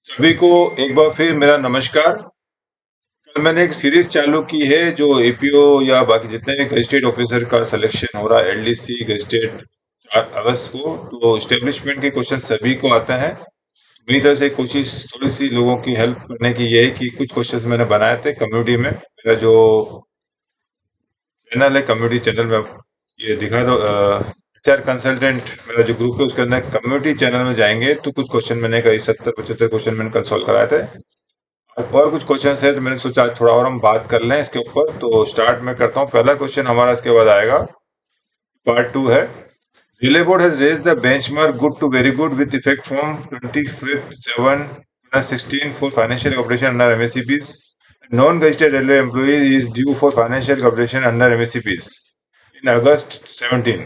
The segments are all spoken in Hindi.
सभी को एक बार फिर मेरा नमस्कार। कल मैंने एक सीरीज चालू की है जो एपीओ या बाकी जितने भी गजेटेड ऑफिसर का सिलेक्शन हो रहा है एलडीसी गजेटेड 4 अगस्त को। तो एस्टेब्लिशमेंट के क्वेश्चन सभी को आता है। मेरी तरफ से कोशिश थोड़ी सी लोगों की हेल्प करने की ये है कि कुछ क्वेश्चंस मैंने बनाए थे कम्युनिटी में। मेरा जो चैनल है कम्युनिटी चैनल में ये दिखा दो। एचआर कंसल्टेंट मेरा जो ग्रुप है उसके अंदर कम्युनिटी चैनल में जाएंगे तो कुछ क्वेश्चन मैंने करीब 70-75 क्वेश्चन मैंने कल सॉल्व कराए थे। और कुछ क्वेश्चन है तो मैंने सोचा आज थोड़ा और हम बात कर लें इसके ऊपर। तो स्टार्ट मैं करता हूँ। पहला क्वेश्चन हमारा इसके बाद आएगा, पार्ट 2 है। Railway board has raised the benchmark good to very good with effect from 25/7/16 for financial corporation under MSCPs. Non gazetted railway employee is due for financial corporation under MSCPs in August 17।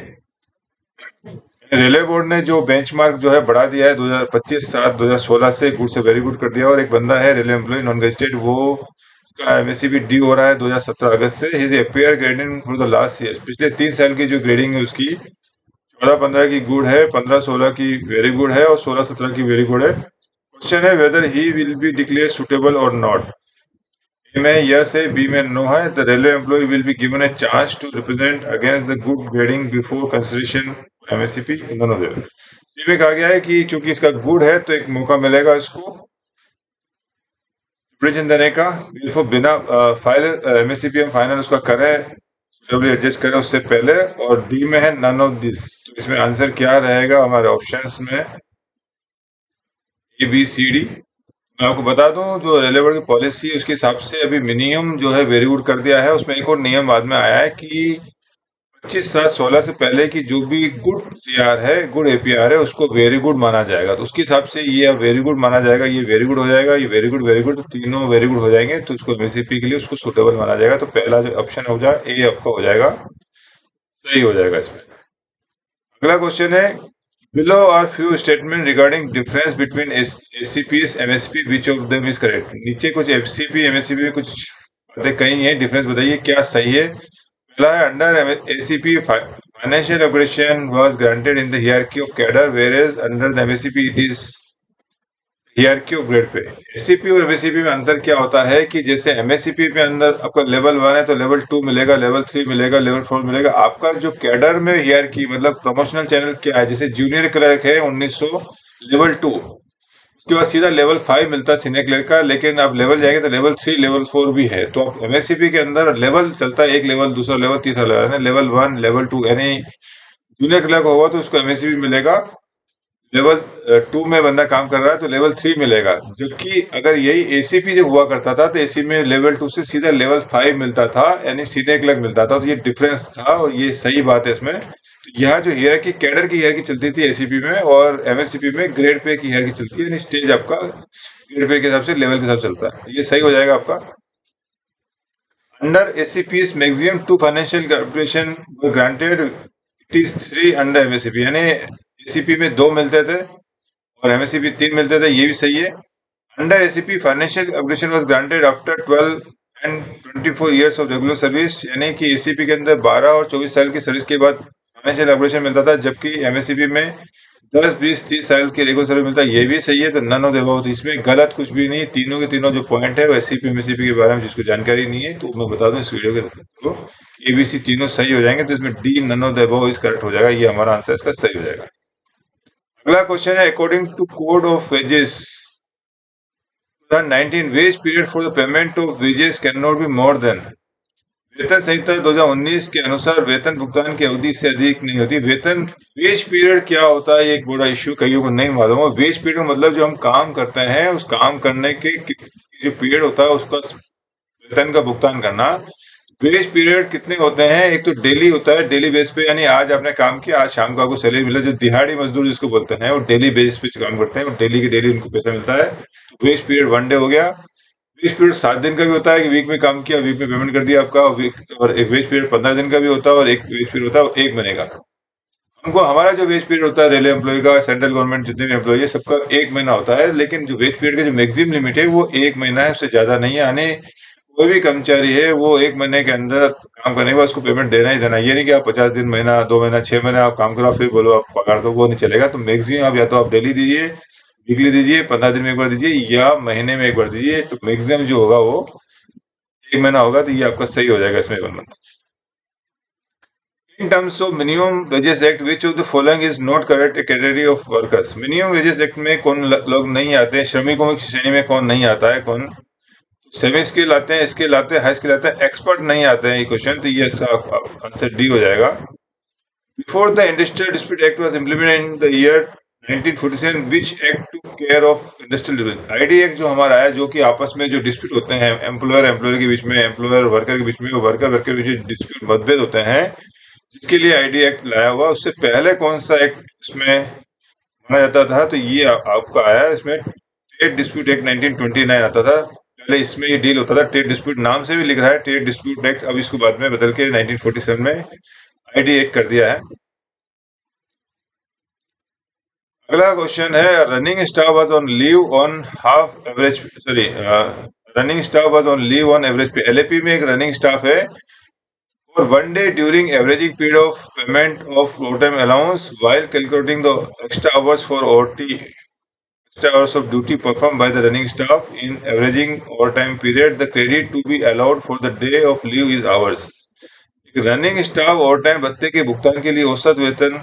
Railway board ने जो बेंचमार्क जो है बढ़ा दिया है 2025/7/2016 से गुड से वेरी गुड कर दिया। और एक बंदा है रेलवे एम्प्लॉय नॉन गजेटेड, वो उसका एमएससीबी ड्यू हो रहा है 2017 अगस्त से। His FAR grading for the last year, पिछले 3 साल की जो ग्रेडिंग है उसकी 14-15 की गुड है, 15-16 की वेरी गुड है और 16-17 की वेरी गुड है। क्वेश्चन है whether he will be declared suitable और नॉट। ए में यस है, बी में नो है। The railway employ will be given a chance to represent against the good grading before consideration MSCP दोनों दे। सी में कहा गया है कि चूंकि इसका गुड है तो एक मौका मिलेगा इसको रिप्रेजेंट देने का बिफोर, बिना फाइल एमएससीपी हम फाइनल उसका करें, सुटेबली एडजस्ट करें उससे पहले। और डी में है नन ऑफ दिस। तो इसमें आंसर क्या रहेगा हमारे ऑप्शंस में, ए बी सी डी। मैं आपको बता दूं जो रेलवे बोर्ड की पॉलिसी है उसके हिसाब से अभी मिनिमम जो है वेरी गुड कर दिया है। उसमें एक और नियम बाद में आया है कि 25/7/16 से पहले की जो भी गुड सीआर है, गुड एपीआर है, उसको वेरी गुड माना जाएगा। तो उसके हिसाब से ये अब वेरी गुड माना जाएगा, ये वेरी गुड हो जाएगा, ये वेरी गुड, तो तीनों वेरी गुड हो जाएंगे। तो उसको एमएससीपी के लिए उसको सुटेबल माना जाएगा। तो पहला जो ऑप्शन हो जाए ए आपका हो जाएगा, सही हो जाएगा इसमें। अगला क्वेश्चन है, below are few statement regarding difference between SCPs MSP, which of them is correct. नीचे कुछ एफसीपी एमएससीपी में कुछ बातें कही है, डिफरेंस बताइए क्या सही है। पहला है under ACP financial operation was granted in the hierarchy of cadre, whereas under the MSCP it is hierarchy of grade pay. SCP और एमएससीपी में अंतर क्या होता है कि जैसे एमएससीपी में अंदर आपका लेवल 1 है तो लेवल 2 मिलेगा, लेवल 3 मिलेगा, लेवल 4 मिलेगा। आपका जो कैडर में हियरकी मतलब प्रमोशनल चैनल क्या है, जैसे जूनियर क्लर्क है 1900 लेवल 2, उसके बाद सीधा लेवल 5 मिलता है सीनियर क्लर्क का। लेकिन आप लेवल जाएंगे तो लेवल 3 लेवल 4 भी है। तो आप एमएससीपी के अंदर लेवल चलता है, एक लेवल, दूसरा लेवल, तीसरा लेवल, लेवल 1 लेवल 2, यानी जूनियर क्लर्क होगा तो उसको एमएससीपी मिलेगा। लेवल 2 में बंदा काम कर रहा है तो लेवल 3 मिलेगा। जबकि अगर यही एसीपी जो हुआ करता था तो एसी में लेवल 2 से सीधा लेवल 5 मिलता था, यानी सीनियर क्लर्क मिलता था। तो ये डिफरेंस था और ये सही बात है इसमें। तो यहाँ जो हियरार्की कैडर की हियरार्की चलती थी एसीपी में, और एमएससीपी में ग्रेड पे की हियरार्की चलती है, यानी स्टेज आपका ग्रेड पे के हिसाब से लेवल के हिसाब से चलता है। ये सही हो जाएगा आपका। Under ACP maximum 2 financial corporation granted, it is 3 under MSCP, यानी एसीपी में 2 मिलते थे और एमएससीपी 3 मिलते थे, ये भी सही है। Under ACP financial upgradation was granted after 12 and 24 years of regular service, यानी कि एसीपी के अंदर 12 और 24 साल की सर्विस के बाद फाइनेंशियल अपग्रेडेशन मिलता था। जबकि एमएससीपी में 10, 20, 30 साल की रेगुलर सर्विस मिलता है, ये भी सही है। तो नन ऑफ द अबव, इसमें गलत कुछ भी नहीं। तीनों के तीनों जो पॉइंट है वो एससीपी एमएससीपी के बारे में जिसको जानकारी नहीं है तो मैं बता दूं इस वीडियो के तो एबीसी तीनों सही हो जाएंगे। तो इसमें D none of the above is correct हो जाएगा, ये हमारा आंसर इसका सही हो जाएगा। अगला क्वेश्चन है, according to code of wages 2019, wage period for the payment of wages can not be more than. वेतन संहिता 2019 के अनुसार वेतन भुगतान की अवधि से अधिक नहीं होती। वेतन वेज पीरियड क्या होता है, ये एक बड़ा इश्यू कईयों को नहीं मालूम है। वेज पीरियड का मतलब जो हम काम करते हैं उस काम करने के जो पीरियड होता है उसका वेतन का भुगतान करना। वेज पीरियड कितने होते हैं, एक तो डेली होता है, डेली बेस पे, यानी आज आपने काम किया, आज शाम को आपको सैलरी मिला। जो दिहाड़ी मजदूर जिसको बोलते हैं वो डेली बेस पे काम करते हैं, वो डेली के डेली उनको पैसा मिलता है। तो वेज पीरियड 1 डे हो गया। वेज पीरियड 7 दिन का भी होता है कि वीक में काम किया, वीक में पेमेंट कर दिया आपका वीक। और एक वेज पीरियड 15 दिन का भी होता है, और एक वेज पीरियड होता है 1 महीने का। हमको हमारा जो वेज पीरियड होता है रेलवे एम्प्लॉय का, सेंट्रल गवर्नमेंट जितने भी एम्प्लॉय है सबका 1 महीना होता है। लेकिन जो वेज पीरियड का जो मैक्सिमम लिमिट है वो 1 महीना है, उससे ज्यादा नहीं है। यानी कोई भी कर्मचारी है वो 1 महीने के अंदर काम करने के बाद उसको पेमेंट देना ही देना। ये नहीं कि आप 50 दिन, महीना, 2 महीना, 6 महीने आप काम करो फिर बोलो आप पगार दो, वो नहीं चलेगा। तो मैक्सिमम आप या तो आप डेली दीजिए वीकली दीजिए, 15 दिन में एक बार दीजिए, या महीने में एक बार दीजिए, तो मैक्सिमम जो होगा वो 1 महीना होगा, तो ये आपका सही हो जाएगा इसमें 1 month. In terms of minimum wages act, which of the following is not correct category of workers? Minimum wages act में कौन लोग नहीं आते हैं, श्रमिकों की श्रेणी में कौन नहीं आता है, कौन सेमी स्किल आते हैं, स्किल आते हैं, हाई स्किल आते हैं, एक्सपर्ट नहीं आते हैं, ये क्वेश्चन, तो ये इसका आंसर डी हो जाएगा। Before the industrial dispute act was implemented in the year 1947, which act to care of industrial dispute? ID act जो हमारा है, जो कि आपस में जो डिस्प्यूट होते हैं एम्प्लॉयर एम्प्लॉयर के बीच में, एम्प्लॉयर वर्कर के बीच में, वर्कर वर्कर के बीच डिस्प्यूट मतभेद होते हैं, जिसके लिए आईडी एक्ट लाया हुआ, उससे पहले कौन सा एक्ट इसमें माना जाता था? तो ये आपका आया इसमें ट्रेड डिस्प्यूट एक्ट 1929 आता था। पहले इसमें ये डील होता था ट्रेड डिस्प्यूट, नाम से भी लिख रहा है ट्रेड डिस्प्यूट एक्ट, अब इसको बाद में बदल के 1947 में आईडी एक्ट कर दिया है। अगला क्वेश्चन है, running staff was on leave on half average, sorry, running staff was on leave on average पे। एलएपी में एक रनिंग स्टाफ है for 1 day during averaging period of payment of overtime allowance while calculating the extra hours for OT, extra hours of duty performed by the running staff in averaging overtime period, the credit to be allowed for the day of leave is hours. Running staff overtime भत्ते के भुगतान के लिए औसत वेतन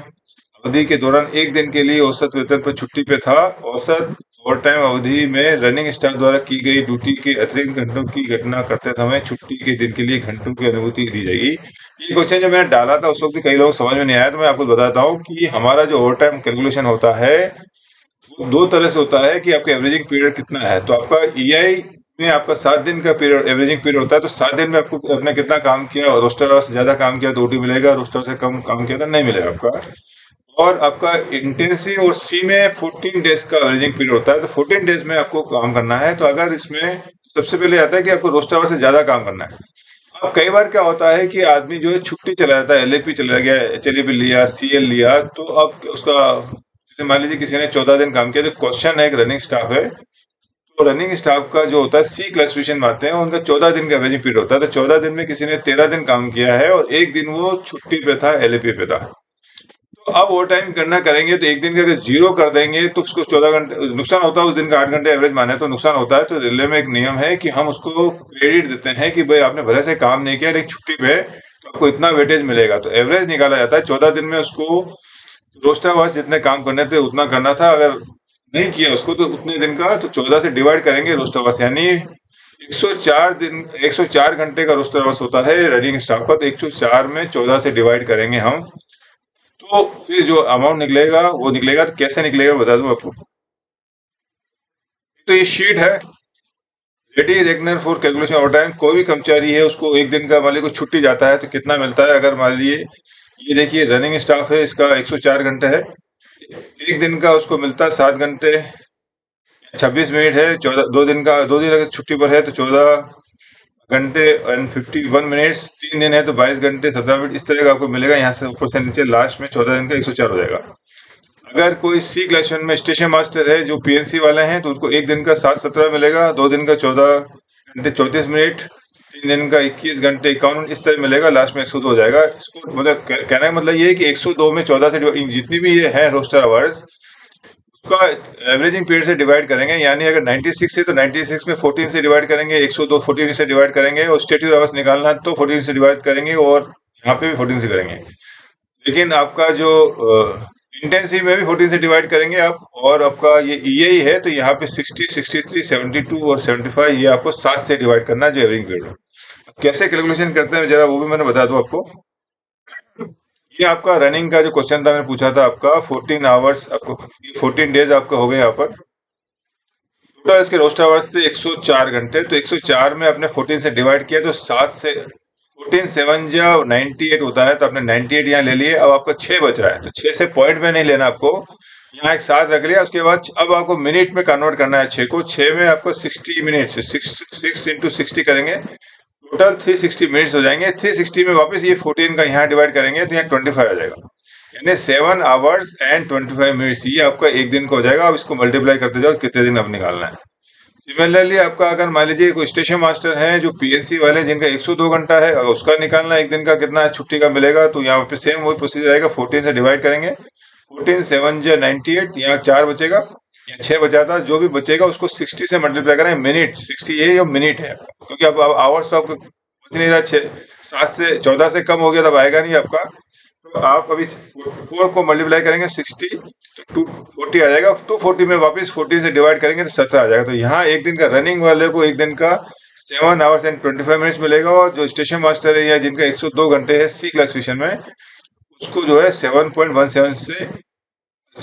अवधि के दौरान एक दिन के लिए औसत वेतन पर छुट्टी पे था। औसत ओवरटाइम अवधि में रनिंग स्टाफ द्वारा की गई ड्यूटी के अतिरिक्त घंटों की गणना करते समय छुट्टी के दिन के लिए घंटों की अनुभूति दी जाएगी। ये क्वेश्चन जब मैंने डाला था उस वक्त कई लोग समझ में नहीं आया, तो मैं आपको बताता हूँ कि हमारा जो ओवरटाइम कैलकुलेशन होता है वो दो तरह से होता है कि आपका एवरेजिंग पीरियड कितना है। तो आपका ईआई में आपका 7 दिन का पीरियड एवरेजिंग पीरियड होता है, तो 7 दिन में आपको आपने कितना काम किया, और रोस्टर आवर से ज्यादा काम किया तो ओटी मिलेगा, रोस्टर से कम काम किया तो नहीं मिलेगा आपका। और आपका इंटेंसिव और सी में 14 डेज का एवरेजिंग पीरियड होता है, तो 14 डेज में आपको काम करना है। तो अगर इसमें सबसे पहले आता है कि आपको रोस्टर आवर से ज्यादा काम करना है। अब कई बार क्या होता है कि आदमी जो है छुट्टी चला जाता है, एलएपी चला गया, एचएलपी लिया, सीएल लिया, तो अब उसका जैसे मान लीजिए किसी ने 14 दिन काम किया, तो क्वेश्चन है एक रनिंग स्टाफ है, तो रनिंग स्टाफ का जो होता है सी क्लासिफिकेशन में आते हैं, उनका 14 दिन का एवरेजिंग पीरियड होता है। तो 14 दिन में किसी ने 13 दिन काम किया है और एक दिन वो छुट्टी पे था, एलएपी पे था। तो अब ओवर टाइम करना करेंगे तो एक दिन का अगर जीरो कर देंगे तो उसको 14 घंटे नुकसान होता है, उस दिन का 8 घंटे एवरेज माने तो नुकसान होता है। तो रेलवे में एक नियम है कि हम उसको क्रेडिट देते हैं कि भाई आपने भले से काम नहीं किया लेकिन छुट्टी पे तो आपको इतना वेटेज मिलेगा। तो एवरेज निकाला जाता है, 14 दिन में उसको रोस्टर वर्ष जितने काम करने थे उतना करना था, अगर नहीं किया उसको तो उतने दिन का, तो 14 से डिवाइड करेंगे रोस्टर वर्ष, यानी 104 दिन, 104 घंटे का रोस्टर वर्ष होता है रनिंग स्टाफ का, तो 104 में 14 से डिवाइड करेंगे हम, तो फिर जो अमाउंट निकलेगा वो निकलेगा। तो कैसे निकलेगा बता दूं आपको। तो ये शीट है ready Ragnar for calculation over time. कोई भी कर्मचारी है उसको एक दिन का मालिक को छुट्टी जाता है तो कितना मिलता है, अगर मान लीजिए ये देखिए रनिंग स्टाफ है, इसका 104 घंटे है, एक दिन का उसको मिलता है 7 घंटे 26 मिनट है। 14 2 दिन का, 2 दिन अगर छुट्टी पर है तो 14 घंटे एंड 51 मिनट्स, 3 दिन है तो 22 घंटे 17 मिनट, इस तरह का आपको मिलेगा। यहाँ से ऊपर से नीचे लास्ट में 14 दिन का 104 हो जाएगा। अगर कोई सी क्लास में स्टेशन मास्टर है जो पीएनसी वाले हैं तो उनको एक दिन का 7-17 मिलेगा, 2 दिन का 14 घंटे 34 मिनट, 3 दिन का 21 घंटे 51 मिनट, इस तरह मिलेगा, लास्ट में 102 हो जाएगा। इसको मतलब कहने का मतलब ये है कि 102 में 14 से जितनी भी ये है रोस्टर आवर्स उसका एवरेजिंग पीरियड से डिवाइड करेंगे, यानी अगर 96 है तो 96 में 14 से डिवाइड करेंगे, 102 14 से डिवाइड करेंगे, और स्टेट्यूट आवर्स निकालना है तो 14 से डिवाइड करेंगे, और यहाँ पे भी 14 से करेंगे। लेकिन आपका जो इंटेंसिव में भी 14 से डिवाइड करेंगे आप, और आपका ये ईए है तो यहाँ पे 60 63 72 और 75 ये आपको 7 से डिवाइड करना है जो एवरेज पीरियड है। अब कैसे कैलकुलेशन करते हैं जरा वो भी मैंने बता दूं आपको। ये आपका रनिंग का जो क्वेश्चन था मैंने पूछा था आपका 14 आवर्स, आपको 14 डेज आपका हो गए यहाँ पर। टोटल इसके रोस्टर आवर्स थे 104 घंटे, तो 104 में आपने 14 से डिवाइड किया तो 7 से 14 7 जा 98 होता है, तो आपने 98 यहाँ ले लिए। अब आपका 6 बच रहा है तो 6 से पॉइंट में नहीं लेना आपको, यहाँ एक 7 रख लिया। उसके बाद अब आपको मिनट में कन्वर्ट करना है 6 को, 6 में आपको 60 मिनट से 6 इंटू 60 करेंगे, टोटल 360 मिनट्स हो जाएंगे। 360 में वापस ये 14 का यहाँ डिवाइड करेंगे तो यहाँ 25 आ जाएगा, यानी 7 आवर्स एंड 25 मिनट्स, ये आपका एक दिन का हो जाएगा। अब इसको मल्टीप्लाई करते जाओ कितने दिन अब निकालना है। सिमिलरली आपका अगर मान लीजिए कोई स्टेशन मास्टर है जो पीएनसी वाले जिनका 102 घंटा है, अगर उसका निकालना एक दिन का कितना छुट्टी का मिलेगा, तो यहाँ पे सेम वही प्रोसीजर आएगा, 14 से डिवाइड करेंगे, 14 7 जा 98, यहाँ 4 बचेगा, या 6 बचा था, जो भी बचेगा उसको 60 से मल्टीप्लाई करें, मिनट 60 ये मिनट है, क्योंकि अब आवर्स तो आपको बच नहीं रहा, 7 से 14 से कम हो गया तब आएगा नहीं आपका। तो आप अभी 4 को मल्टीप्लाई करेंगे 60, तो 240 आ जाएगा, 240 में वापस 14 से डिवाइड करेंगे तो 17 आ जाएगा। तो यहाँ एक दिन का रनिंग वाले को एक दिन का 7 आवर्स एंड 25 मिनट्स मिलेगा, और जो स्टेशन मास्टर है या जिनका 102 घंटे है सी क्लासिफिकेशन में, उसको जो है 7.17 से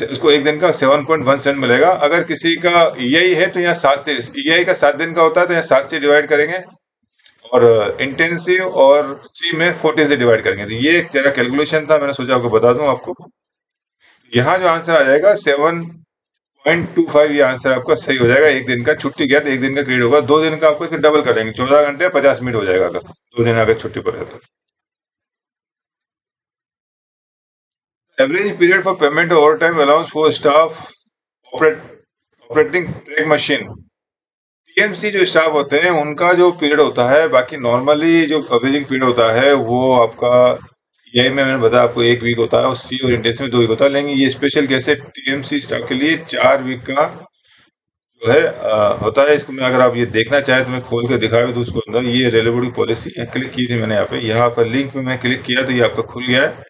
उसको एक दिन का 7.17 मिलेगा। अगर किसी का ईआई है तो यहाँ 7 से, ईआई का 7 दिन का होता है तो यहाँ 7 से डिवाइड करेंगे, और इंटेंसिव और सी में 14 से डिवाइड करेंगे। तो ये एक जरा कैलकुलेशन था, मैंने सोचा आपको बता दूं आपको। यहाँ जो आंसर आ जाएगा 7.25, ये आंसर आपका सही हो जाएगा। एक दिन का छुट्टी गया तो एक दिन का क्रेडिट होगा, 2 दिन का आपको इसका डबल कर देंगे, 14 घंटे 50 मिनट हो जाएगा अगर 2 दिन अगर छुट्टी पर है तो। Average period for payment over time allowance for staff operate operating track machine. TMC जो स्टाफ होते हैं उनका जो पीरियड होता है, बाकी नॉर्मली जो अवेजिंग पीरियड होता है वो आपका यही में मैंने बताया आपको 1 वीक होता है, और सी और इंटेंसिव में 2 वीक होता है। लेकिन ये स्पेशल कैसे टीएमसी स्टाफ के लिए 4 वीक का जो है होता है। इसको मैं अगर आप ये देखना चाहें तो मैं खोल के दिखा भी दूँ उसको अंदर। ये रेलवे बोर्ड की पॉलिसी है, क्लिक की थी मैंने यहाँ पे, यहाँ आपका लिंक पे मैं क्लिक किया तो ये आपका खुल गया है।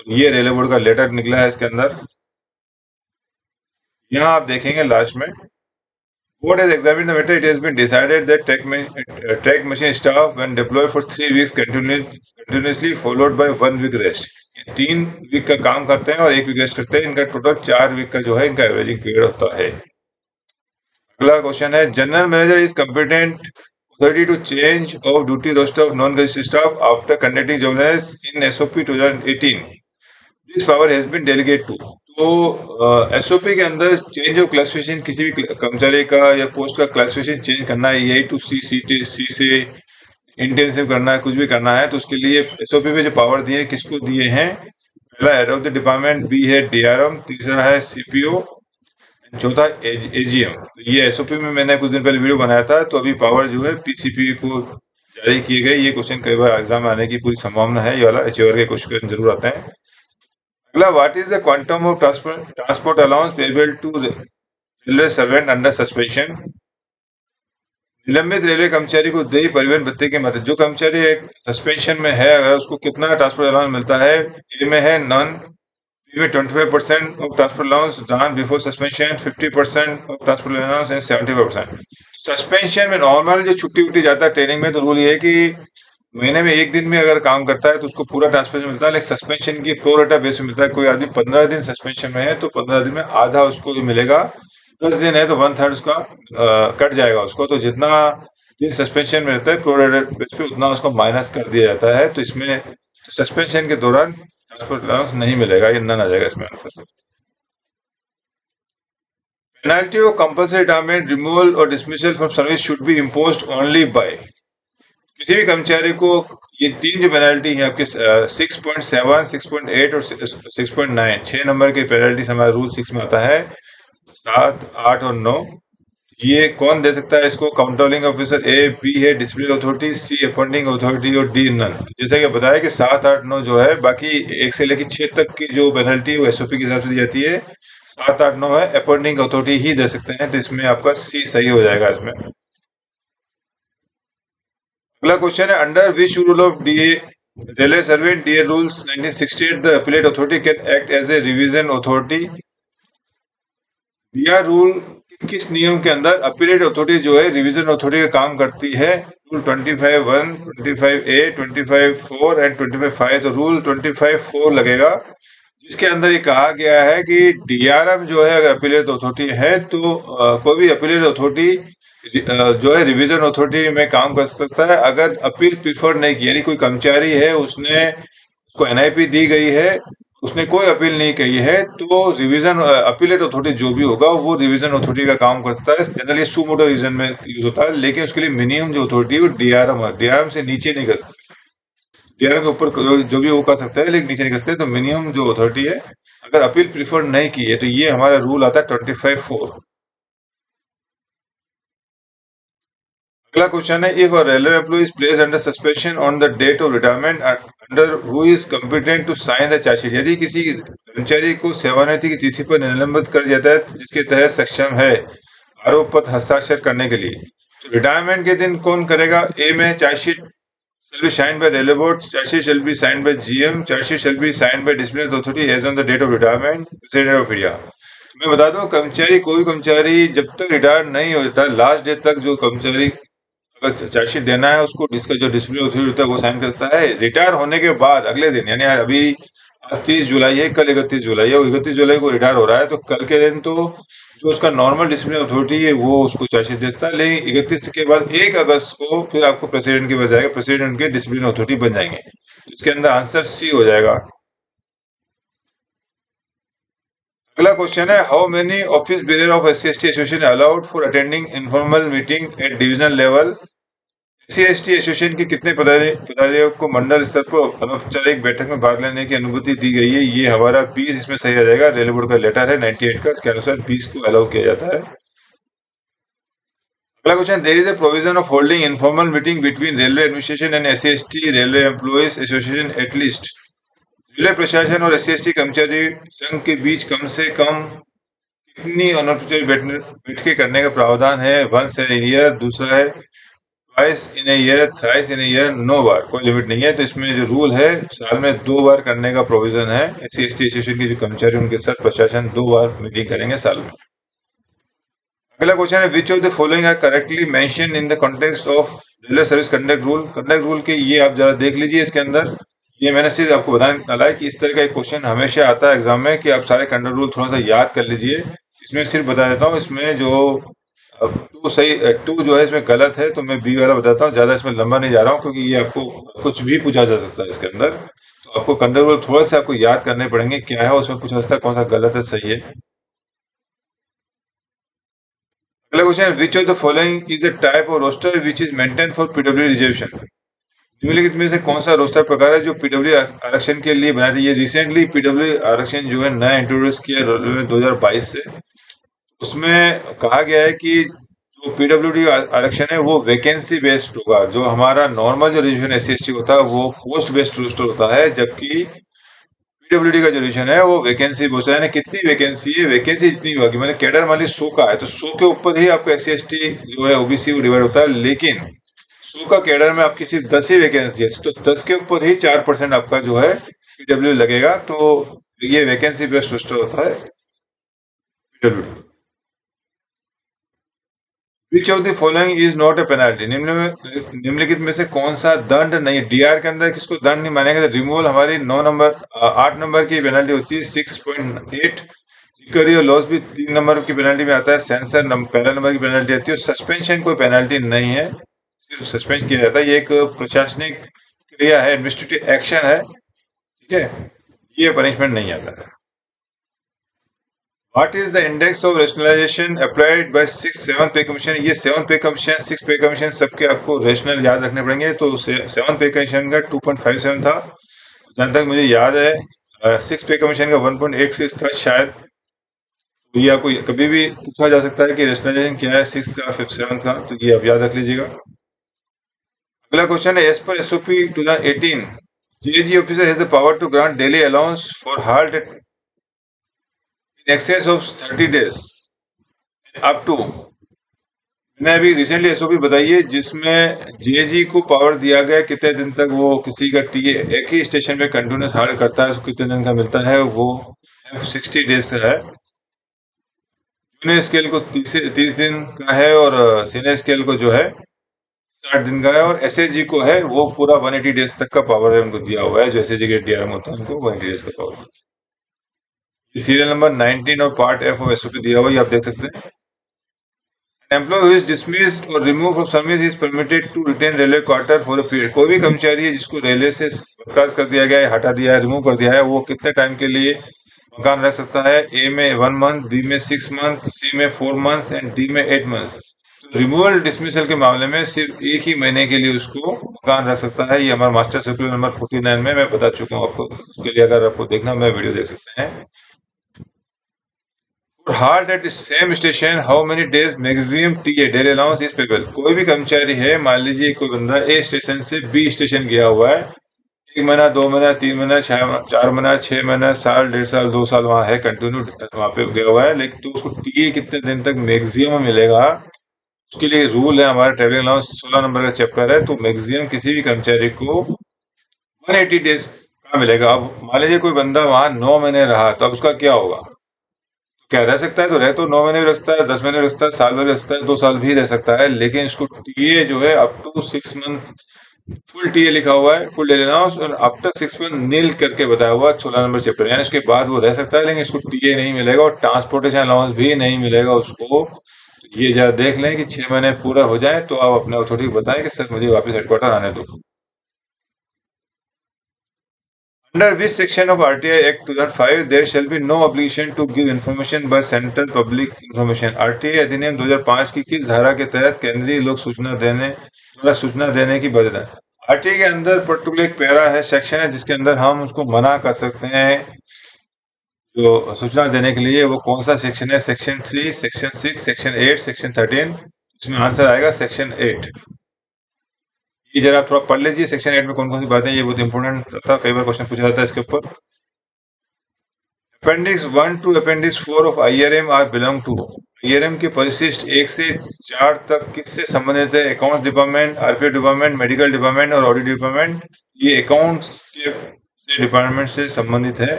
ये रेलवे बोर्ड का लेटर निकला है इसके अंदर। यहाँ आप देखेंगे लास्ट में, Board has examined the matter. It has been decided that track machine staff when deployed for 3 weeks continuously followed by 1 week rest. ये 3 वीक का काम करते हैं और 1 वीक रेस्ट करते हैं। इनका टोटल 4 वीक का जो है इनका एवरेजिंग पीरियड होता है। अगला क्वेश्चन है, general manager is competent authority to change of duty roster of non gazetted staff after conducting job in SOP 2018। This power has been delegate to. तो एसओपी के अंदर चेंज ऑफ क्लासिफिकेशन, किसी भी कर्मचारी का या पोस्ट का क्लासिफिकेशन चेंज करना है, यही टू सी, सी से इंटेंसिव करना है, कुछ भी करना है, तो उसके लिए एसओपी में जो पावर दिए हैं किसको दिए हैं? पहला head of the department, B है डीआरएम, तीसरा है सीपीओ, चौथा एजीएम। तो ये एसओपी में मैंने कुछ दिन पहले वीडियो बनाया था। तो अभी पावर जो है पीसीपी को जारी किए गए। ये क्वेश्चन कई बार एग्जाम में आने की पूरी संभावना है, ये वाला एचओआर के क्वेश्चन जरूर आते हैं। अगला, what is the quantum of transport allowance payable to railway servant under suspension. निलंबित रेलवे कर्मचारी को देय परिवहन भत्ते के मदद, जो कर्मचारी एक सस्पेंशन में है अगर उसको कितना ट्रांसपोर्ट अलाउंस मिलता है? ए में है नन, बी में 25% of transport allowance drawn before suspension, 50% of transport allowance and 75%। Suspension में नॉर्मल जो छुट्टी उट्टी जाता है ट्रेनिंग में, तो रूल ये है कि महीने में 1 दिन में अगर काम करता है तो उसको पूरा ट्रांसपेंशन मिलता है, लेकिन सस्पेंशन की प्रोरेटा बेस में मिलता है। कोई आदमी 15 दिन सस्पेंशन में है तो 15 दिन में आधा उसको भी मिलेगा, 10 दिन है तो 1/3 उसका कट जाएगा उसको। तो जितना दिन सस्पेंशन में रहता है प्रोरेटा बेस पे उतना उसको माइनस कर दिया जाता है। तो इसमें सस्पेंशन के दौरान ट्रांसपोर्ट अलाउंस नहीं मिलेगा, ये नन आ जाएगा इसमें answer. Penalty of compulsory retirement, removal और dismissal from service should be imposed only by. किसी भी कर्मचारी को ये 3 जो पेनल्टी है आपके 6.7, 6.8 और 6.9, 6 नंबर की पेनल्टी हमारा रूल 6 में आता है, 7, 8 और 9। ये कौन दे सकता है इसको? काउंटरलिंग ऑफिसर, ए, बी है डिसिप्लिन अथॉरिटी, सी अपॉइंटिंग अथॉरिटी और डी नन। जैसा कि बताया कि 7, 8, 9 जो है, बाकी 1 से लेकर 6 तक की जो पेनल्टी है वो एसओपी के हिसाब से दी जाती है। 7, 8, 9 है अपॉइंटिंग अथॉरिटी ही दे सकते हैं, तो इसमें आपका सी सही हो जाएगा इसमें। अगला क्वेश्चन है, under which rule of DA railway servant DA rules 1968 the appellate authority can act as a revision authority. दिया रूल किस नियम के अंदर अपीलेट अथॉरिटी जो है रिवीजन अथॉरिटी का काम करती है? Rule 25(1), 25(a), 25(4) and 25(5). तो रूल 25(4) लगेगा, जिसके अंदर ये कहा गया है कि डीआरएम जो है अगर अपीलेट अथॉरिटी है तो कोई भी अपीलेट अथॉरिटी जो है रिवीजन अथॉरिटी में काम कर सकता है अगर अपील प्रिफर नहीं की। यानी कोई कर्मचारी है, उसने उसको एनआईपी दी गई है, उसने कोई अपील नहीं की है, तो रिवीजन अपीलेट अथॉरिटी जो भी होगा वो रिवीजन अथॉरिटी का काम कर सकता है। जनरली सू मोटो रीजन में यूज होता है, लेकिन उसके लिए मिनिमम जो अथॉरिटी है वो डीआरएम है, डीआरएम से नीचे नहीं कर सकते। डीआरएम के ऊपर जो भी वो कर सकते हैं लेकिन नीचे नहीं कर सकते। तो मिनिमम जो अथॉरिटी है अगर अपील प्रिफर नहीं की है, तो ये हमारा रूल आता है 25(4). अगला क्वेश्चन है, if a railway employ is placed under suspension on the date of retirement, under who is competent to sign the chargesheet. यदि किसी कर्मचारी को सेवानिवृत्ति की तिथि पर निलंबित कर दिया जाता है जिसके तहत सक्षम है आरोप पत्र हस्ताक्षर करने के लिए। तो रिटायरमेंट के दिन कौन करेगा? ए में chargesheet shall be signed by railway board, charge shall be signed by GM, charge shall be signed by disciplinary authority as on the date of retirement, president of India। मैं बता दूं, कर्मचारी, कोई भी कर्मचारी जब तक रिटायर नहीं हो जाता, लास्ट डे तक जो कर्मचारी अगर चार्जशीट देना है उसको इसका जो डिसिप्लिन अथॉरिटी होता है वो साइन करता है। रिटायर होने के बाद अगले दिन, यानी अभी आज 30 जुलाई है, कल 31 जुलाई है, 31 जुलाई को रिटायर हो रहा है, तो कल के दिन तो जो उसका नॉर्मल डिसिप्लिन अथॉरिटी है वो उसको चार्जशीट देता है। लेकिन 31 के बाद 1 अगस्त को फिर आपको प्रेसिडेंट की बजाय प्रेसिडेंट उनके डिसिप्लिन अथॉरिटी बन जाएंगे। तो इसके अंदर आंसर सी हो जाएगा। अगला क्वेश्चन है, how many office bearer of SC/ST association allowed for attending informal meeting at divisional level? SC/ST association के कितने पदाधिकारियों को मंडल स्तर पर अनौपचारिक बैठक में भाग लेने की अनुमति दी गई है? ये हमारा 20 इसमें सही आ जाएगा। रेलवे बोर्ड का लेटर है 98 का, इसके अनुसार 20 को अलाउ किया जाता है। अगला question, there is a provision of holding informal meeting between railway administration and SC/ST railway employees association at least. Railway प्रशासन और SC/ST कर्मचारी संघ के बीच कम से कम कितनी अनौपचारिक बैठकें करने का प्रावधान है? वंस इन ईयर, दूसरा है twice in a year, thrice in a year, no बार। कोई लिमिट नहीं है। तो इसमें जो रूल है, साल में 2 बार करने का प्रोविजन है। SC/ST एसोसिएशन के जो कर्मचारी उनके साथ प्रशासन 2 बार मीटिंग करेंगे साल में। अगला क्वेश्चन है, which of the following are correctly mention in the context of railway service conduct rule? Conduct rule के ये आप जरा देख लीजिए। इसके अंदर ये मैंने सिर्फ आपको बताने डाला है कि इस तरह का एक क्वेश्चन हमेशा आता है एग्जाम में कि आप सारे कंडक्ट रूल थोड़ा सा याद कर लीजिए। इसमें सिर्फ बता देता हूँ, इसमें जो टू सही, टू जो है इसमें गलत है, तो मैं बी वाला बताता हूँ। ज्यादा इसमें लंबा नहीं जा रहा हूँ क्योंकि ये आपको कुछ भी पूछा जा सकता है इसके अंदर। तो आपको कंडक्ट रूल थोड़ा सा आपको याद करने पड़ेंगे, क्या है उसमें पूछा जाता है, कौन सा गलत है सही है। अगला question, which of the following is the type of roster which is maintain for PW reservation? निम्नलिखित में से कौन सा रोस्टर प्रकार है जो PW आरक्षण के लिए बनाया था? ये रिसेंटली PW आरक्षण जो है नया इंट्रोड्यूस किया रेलवे में 2022 से। उसमें कहा गया है कि जो PWD आरक्षण है वो वैकेंसी बेस्ड होगा। जो हमारा नॉर्मल जो रिजर्वेशन SC/ST होता है वो पोस्ट बेस्ड रोस्टर होता है, जबकि PWD का जो रिजर्वेशन है वो वैकेंसी बेस्ड है। यानी कितनी वैकेंसी है, वैकेंसी जितनी होगी, मतलब कैडर मान ली 100 का है तो 100 के ऊपर ही आपका SC/ST जो है OBC वो डिवाइड होता है। लेकिन 100 का कैडर में आपकी सिर्फ 10 ही वैकेंसी है, तो 10 के ऊपर ही 4% आपका जो है PW लगेगा। तो ये वैकेंसी बेस्ड रोस्टर होता है PWD। Which of the following is not a penalty? निम्नलिखित में से कौन सा दंड नहीं? डीआर के अंदर किसको दंड नहीं मानेंगे? तो रिमूवल हमारी 8 नंबर की पेनल्टी होती है 6.8। रिकवरी और लॉस भी 3 नंबर की पेनल्टी में आता है। सेंसर पहला नंबर की पेनल्टी आती है। सस्पेंशन कोई पेनल्टी नहीं है, सिर्फ सस्पेंड किया जाता है। ये एक प्रशासनिक क्रिया है, एडमिनिस्ट्रेटिव एक्शन है, ठीक है, ये पनिशमेंट नहीं आता है। What is the index of rationalization applied by 7th पे कमीशन? ये 7th पे कमीशन, 6th पे कमीशन सबके आपको रेशनल याद रखने पड़ेंगे। तो 7th पे कमीशन का 2.57 था जहां तक मुझे याद है। 6th पे कमीशन का 1.86 था शायद। तो ये आपको कभी भी पूछा जा सकता है कि रेशनलाइजेशन क्या है 6th का 7th का, तो ये आप याद रख लीजिएगा। अगला क्वेश्चन है, as per SOP 2018 GAG officer has the power to grant daily allowance for halt at in excess of 30 days up to। मैंने अभी रिसेंटली SOP बताई है जिसमें GAG को पावर दिया गया कितने दिन तक वो किसी का एक ही स्टेशन पे कंटिन्यूस हाल्ट करता है, उसको कितने दिन का मिलता है? वो 60 डेज का है। जूनियर स्केल को 30 दिन का है और सीनियर स्केल को जो है 60 दिन का है। और SHG को है वो पूरा 180 डेज तक का पावर है, उनको दिया हुआ है। जो SHG के DRM होता है उनको 180 डेज का पावर। सीरियल नंबर 19 और पार्ट F ऑफ SOP दिया हुआ है, आप देख सकते हैं। एम्प्लॉय हु इज डिसमिस्ड और remove from service is permitted to retain railway quarter for a period. कोई भी कर्मचारी है जिसको रेलवे से बर्खास्त कर दिया गया है, हटा दिया है, रिमूव कर दिया है, वो कितने टाइम के लिए मकान रख सकता है? ए में 1 मंथ, बी में 6 मंथ, सी में 4 मंथ्स एंड डी में 8 मंथ्स। तो रिमूवल डिसमिसल के मामले में सिर्फ एक ही महीने के लिए उसको मकान रख सकता है। ये हमारा मास्टर सर्कुलर नंबर 49 में मैं बता चुका हूँ आपको। उसके लिए अगर आपको देखना मैं वीडियो देख सकते हैं। halt at the same station how many days maximum TA daily allowance is payable? कोई भी कर्मचारी है, मान लीजिए कोई बंदा A स्टेशन से B स्टेशन गया हुआ है, 1 महीना, 2 महीना, 3 महीना, 4 महीना, 6 महीना, साल, 1.5 साल, 2 साल वहां है कंटिन्यू, वहां पे गया हुआ है, लेकिन तो उसको टीए कितने दिन तक मैक्सिमम मिलेगा, उसके लिए रूल है हमारा ट्रेवलिंग अलाउंस 16 नंबर का चैप्टर है, तो मैक्सिमम किसी भी कर्मचारी को 180 डेज का मिलेगा। अब मान लीजिए कोई बंदा वहां 9 महीने रहा, तो अब उसका क्या होगा? क्या रह सकता है? तो रह तो 9 महीने भी रह सकता है, 10 महीने भी रह सकता है, साल में भी रह सकता है, 2 साल भी रह सकता है, लेकिन इसको टीए जो है up to 6 month, full TA लिखा हुआ है, फुल डेली अलाउंस, और आफ्टर 6 मंथ नील करके बताया हुआ है 16 नंबर चैप्टर, यानी उसके बाद वो रह सकता है, लेकिन इसको टीए नहीं मिलेगा और ट्रांसपोर्टेशन अलाउंस भी नहीं मिलेगा उसको। तो ये जरा देख लें कि 6 महीने पूरा हो जाए तो आप अपने अथॉरिटी को बताएं कि सर मुझे वापस हेडक्वार्टर आने दो। Under which section of RTI Act 2005 there shall be no obligation to give information by central public information? RTI अधिनियम 2005 की किस धारा के तहत केंद्रीय लोक सूचना देने द्वारा सूचना देने की बाध्यता है? आरटीआई के अंदर पर्टिकुलर एक पैरा है, सेक्शन है, जिसके अंदर हम उसको मना कर सकते हैं जो सूचना देने के लिए। वो कौन सा सेक्शन है? Section 3, section 6, section 8, section 13। इसमें आंसर आएगा सेक्शन 8। ये जरा आप थोड़ा पढ़ लीजिए सेक्शन 8 में कौन कौन सी बातें, ये बहुत इंपॉर्टेंट था, कई बार क्वेश्चन पूछा जाता है इसके ऊपर। Appendix 1 to appendix 4 of IRM are belong to. IRM के परिशिष्ट 1 से 4 तक किससे संबंधित है? Accounts department, RPF department, medical department और ऑडिट डिपार्टमेंट। ये अकाउंट्स के से डिपार्टमेंट से संबंधित है।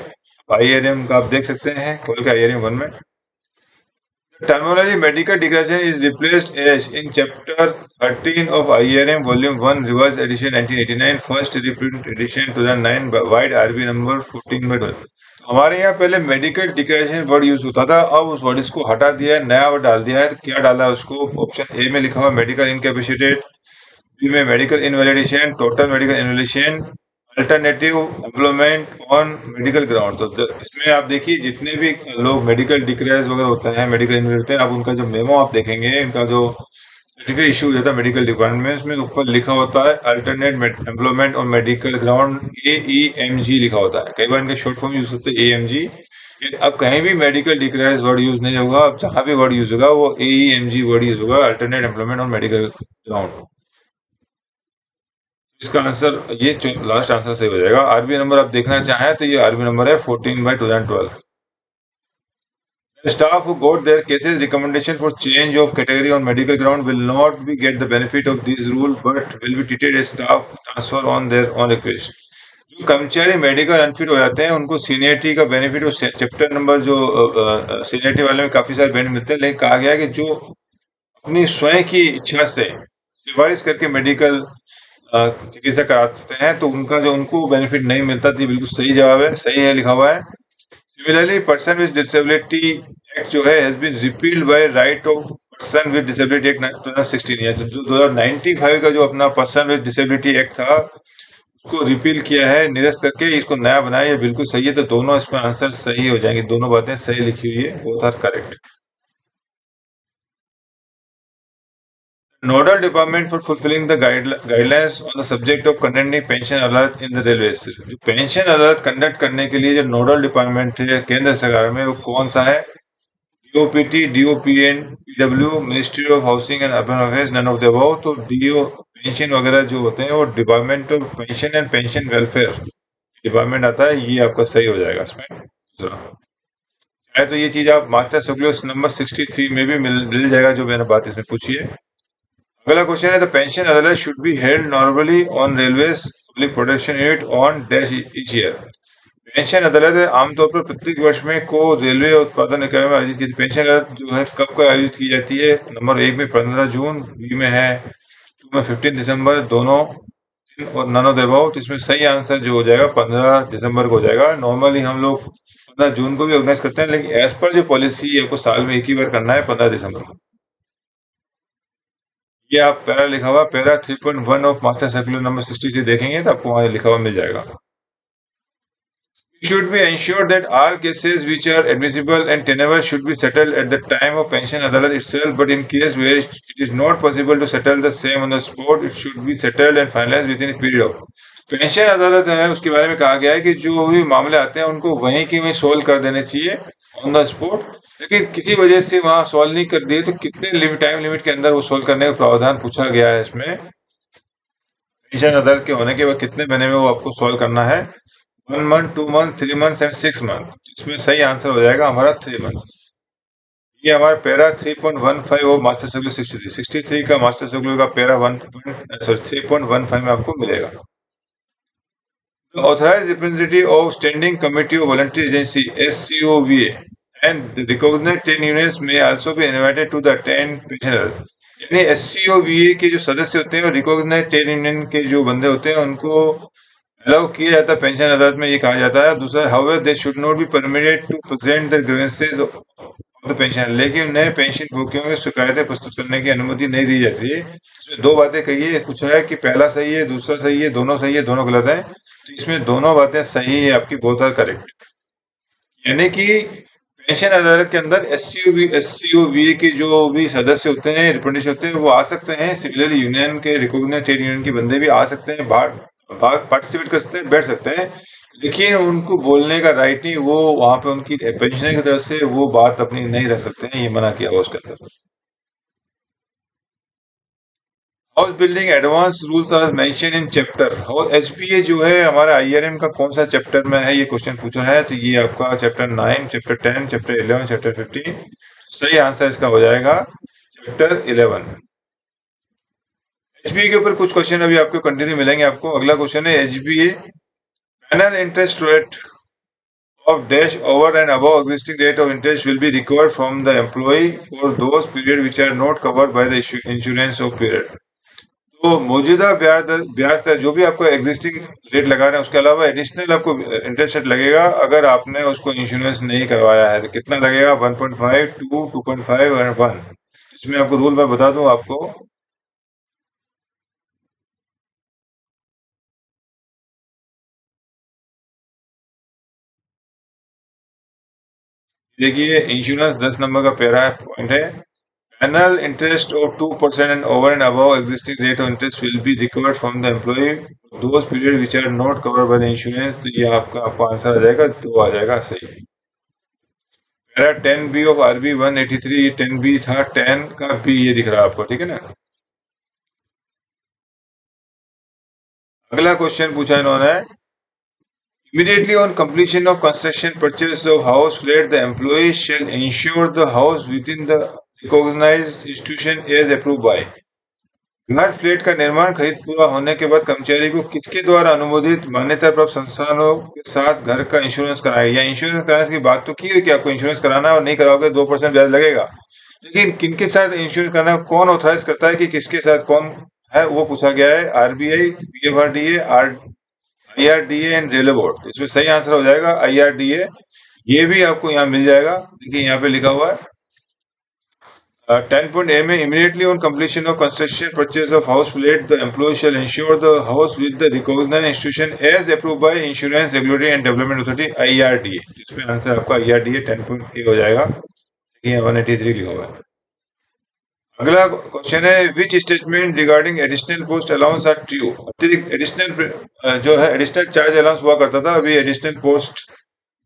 आईआरएम का आप देख सकते हैं खोल के आईआरएम 1 में। Terminology medical declaration is replaced as in chapter 13 of IRM volume 1 revised edition 1989 first reprint edition 2009 wide RB number 14/12। हमारे यहाँ पहले मेडिकल डिक्लेरेशन वर्ड यूज होता था, अब उस वर्ड इसको हटा दिया है, नया वर्ड डाल दिया है। तो क्या डाला है उसको? ऑप्शन ए में लिखा हुआ मेडिकल इनकैपेसिटेड, बी में medical invalidation, total medical invalidation, alternative employment on medical ground. तो इसमें आप देखिए जितने भी लोग मेडिकल डिक्लेयर्स वगैरह होते हैं, मेडिकल इनवैलिड, आप उनका जो मेमो आप देखेंगे, उनका जो सर्टिफिकेट इशू होता है मेडिकल डिपार्टमेंट में, उसमें ऊपर लिखा होता है alternate employment on medical ground, AEMG लिखा होता है। कई बार इनके शॉर्ट फॉर्म यूज होते हैं AMG। अब कहीं भी मेडिकल डिक्लेयर्स वर्ड यूज नहीं होगा, अब जहां भी वर्ड यूज होगा वो AEMG वर्ड यूज होगा, alternate employment on medical ground. इसका आंसर ये लास्ट आंसर सही हो जाएगा। आरबी नंबर आप देखना चाहें तो ये आरबी नंबर है 14/2012। The staff who got their cases recommendation for change of category on medical ground will not be get the benefit of this rule but will be treated as staff transfer on their own request। जो कर्मचारी मेडिकल अनफिट हो जाते हैं उनको सीनियरिटी का बेनिफिट, चैप्टर नंबर जो सीनियरिटी वाले में काफी सारे बेनिफिट मिलते हैं, लेकिन कहा गया है कि जो अपनी स्वयं की इच्छा से सिफारिश करके मेडिकल चिकित्सा कराते हैं तो उनका जो उनको बेनिफिट नहीं मिलता। तो ये बिल्कुल सही जवाब है, सही है लिखा हुआ है। Similarly person with disability act जो है has been repealed by right of person with disability act 2016। या जो 2095 का जो अपना पर्सन विद डिसेबिलिटी एक्ट था उसको रिपील किया है, निरस्त करके इसको नया बनाया, ये बिल्कुल सही है। तो दोनों इसमें आंसर सही हो जाएंगे, दोनों बातें सही लिखी हुई है, both are correct. Nodal department for fulfilling the guidelines on the subject of conducting pension अदालत in the railways। जो पेंशन अदालत कंडक्ट करने के लिए जो नोडल डिपार्टमेंट है केंद्र सरकार में, वो कौन सा है? DOPT, DOPN, PW, ministry of housing and urban affairs, none of the above. तो DO पेंशन वगैरह जो होते हैं वो department of pension and pension welfare department आता है, ये आपका सही हो जाएगा इसमें दूसरा। चाहे तो ये चीज आप मास्टर सर्कुलर नंबर 63 में भी मिल जाएगा जो मैंने बात इसमें पूछी है। अगला क्वेश्चन है द पेंशन अदालत should be held normally on railways public protection unit on dash each year. Pension अदालत आमतौर पर प्रत्येक वर्ष में को रेलवे उत्पादन इकाई में आयोजित की पेंशन अदालत जो है कब का आयोजित की जाती है? नंबर 1 में 15 जून, बी में है 2 में 15 दिसंबर, दोनों और नन ऑफ द अबव। तो इसमें सही आंसर जो हो जाएगा 15 दिसंबर को हो जाएगा। नॉर्मली हम लोग 15 जून को भी ऑर्गेनाइज करते हैं, लेकिन एज पर जो पॉलिसी है आपको साल में एक ही बार करना है, 15 दिसंबर को। ये आप पैरा लिखा हुआ para 3.1 of master circular number 63 देखेंगे तो आपको वहां लिखा हुआ मिल जाएगा। Should be ensured that all cases which are admissible and tenable should be settled at the time of pension adalat itself, but in case where it is not possible to settle the same on the spot, it should be settled and finalized within a period of। Pension अदालत है उसके बारे में कहा गया है कि जो भी मामले आते हैं उनको वहीं के वहीं सोल्व कर देने चाहिए ऑन द स्पॉट, लेकिन किसी वजह से वहां सोल्व नहीं कर दिए तो कितने टाइम लिमिट के अंदर वो सोल्व करने का प्रावधान पूछा गया है इसमें। पेंशन अदालत के होने के बाद कितने महीने में वो आपको सॉल्व करना है, 1 month, 2 month, 3 month and 6 month. इसमें सही आंसर हो जाएगा हमारा 3 मंथ। ये हमारा पैरा 3.15 वो मास्टर सर्कुलर 63 का मास्टर सर्कुलर का पैरा 3.15 में आपको मिलेगा। The authorized representative of Standing Committee of Voluntary Agency (SCOVA) and the recognized trade unions may also be invited to the attend pensioners। यानी SCOVA के जो सदस्य होते हैं और रिकॉग्नाइज ट्रेड यूनियन के जो बंदे होते हैं उनको अलाउ किया जाता है पेंशन अदालत में, ये कहा जाता है। दूसरा, however they should not be permitted to present the grievances of the pension, लेकिन उन्हें पेंशन भोगियों में शिकायतें प्रस्तुत करने की अनुमति नहीं दी जाती है। इसमें दो बातें कही है, पूछा है कि पहला सही है, दूसरा सही है, दोनों गलत है। तो इसमें दोनों बातें सही है आपकी, बोथ आर करेक्ट। यानी कि पेंशन अदालत के अंदर एससीओवी के जो भी सदस्य होते हैं, रिप्रेजेंटेटिव होते हैं, वो आ सकते हैं। सिमिलरली यूनियन के रिकॉग्नाइज्ड ट्रेड यूनियन के बंदे भी आ सकते हैं, भाग पार्टिसिपेट कर सकते हैं, बैठ सकते हैं, लेकिन उनको बोलने का राइट नहीं, वो वहां पे उनकी पेंशनर की तरफ से वो बात अपनी नहीं रख सकते हैं, ये मना किया हुआ उसके अंदर। House building advance rules are mention in chapter house HPA जो है हमारा आईआरएम का कौन सा चैप्टर में है, ये क्वेश्चन पूछा है। तो ये आपका चैप्टर 9, चैप्टर 10, चैप्टर 11, चैप्टर 15। सही आंसर इसका हो जाएगा चैप्टर 11। एचबीए के ऊपर कुछ क्वेश्चन अभी आपको कंटिन्यू मिलेंगे आपको। अगला क्वेश्चन है HbA final interest rate of dash over and above existing rate of interest will be recovered from the employee for those period which are not covered by the insurance of period। तो मौजूदा ब्याज दर जो भी आपको एग्जिस्टिंग रेट लगा रहे हैं उसके अलावा एडिशनल आपको इंटरेस्ट रेट लगेगा अगर आपने उसको इंश्योरेंस नहीं करवाया है। तो कितना लगेगा, 1.5, 2, 2.5 और 1। इसमें आपको रूल मैं बता दूं आपको। देखिए इंश्योरेंस 10 नंबर का पैरा पॉइंट है। Annual interest of 2% and over and above existing rate of interest will be recovered from the employee those period which are not covered by the insurance। तो ये आपका आंसर आ जाएगा, तो आ जाएगा सही। Para 10B of RB 183, 10B था, 10 का बी ये दिख रहा है आपको, ठीक है ना। अगला क्वेश्चन पूछा इन्होंने, immediately on completion of construction purchase of house flat the employee shall insure the house within the recognized institution as approved by। घर फ्लैट का निर्माण खरीद पूरा होने के बाद कर्मचारी को किसके द्वारा अनुमोदित मान्यता प्राप्त संस्थानों के साथ घर का इंश्योरेंस कराएगा। या इंश्योरेंस कराने की बात तो की है कि आपको इंश्योरेंस कराना है और नहीं कराओगे 2% ब्याज लगेगा, लेकिन किनके साथ इंश्योरेंस करना है, कौन ऑथराइज करता है कि किसके साथ कौन है, वो पूछा गया है। RBI, PFRDA, IRDA and railway board. इसमें सही आंसर हो जाएगा आईआरडीए। ये भी आपको यहाँ मिल जाएगा, देखिए यहाँ पे लिखा हुआ है 10.A में immediately on completion of construction purchase of house flat the employee shall insure the house with the recognized institution as approved by Insurance Regulatory and Development Authority IRDA। इसमें आंसर आपका IRDA 10.A हो जाएगा, देखिए 183 लिखा हुआ है। अगला क्वेश्चन है which statement regarding additional post allowance are true. अतिरिक्त एडिशनल जो है एडिशनल चार्ज अलाउंस हुआ करता था, अभी additional post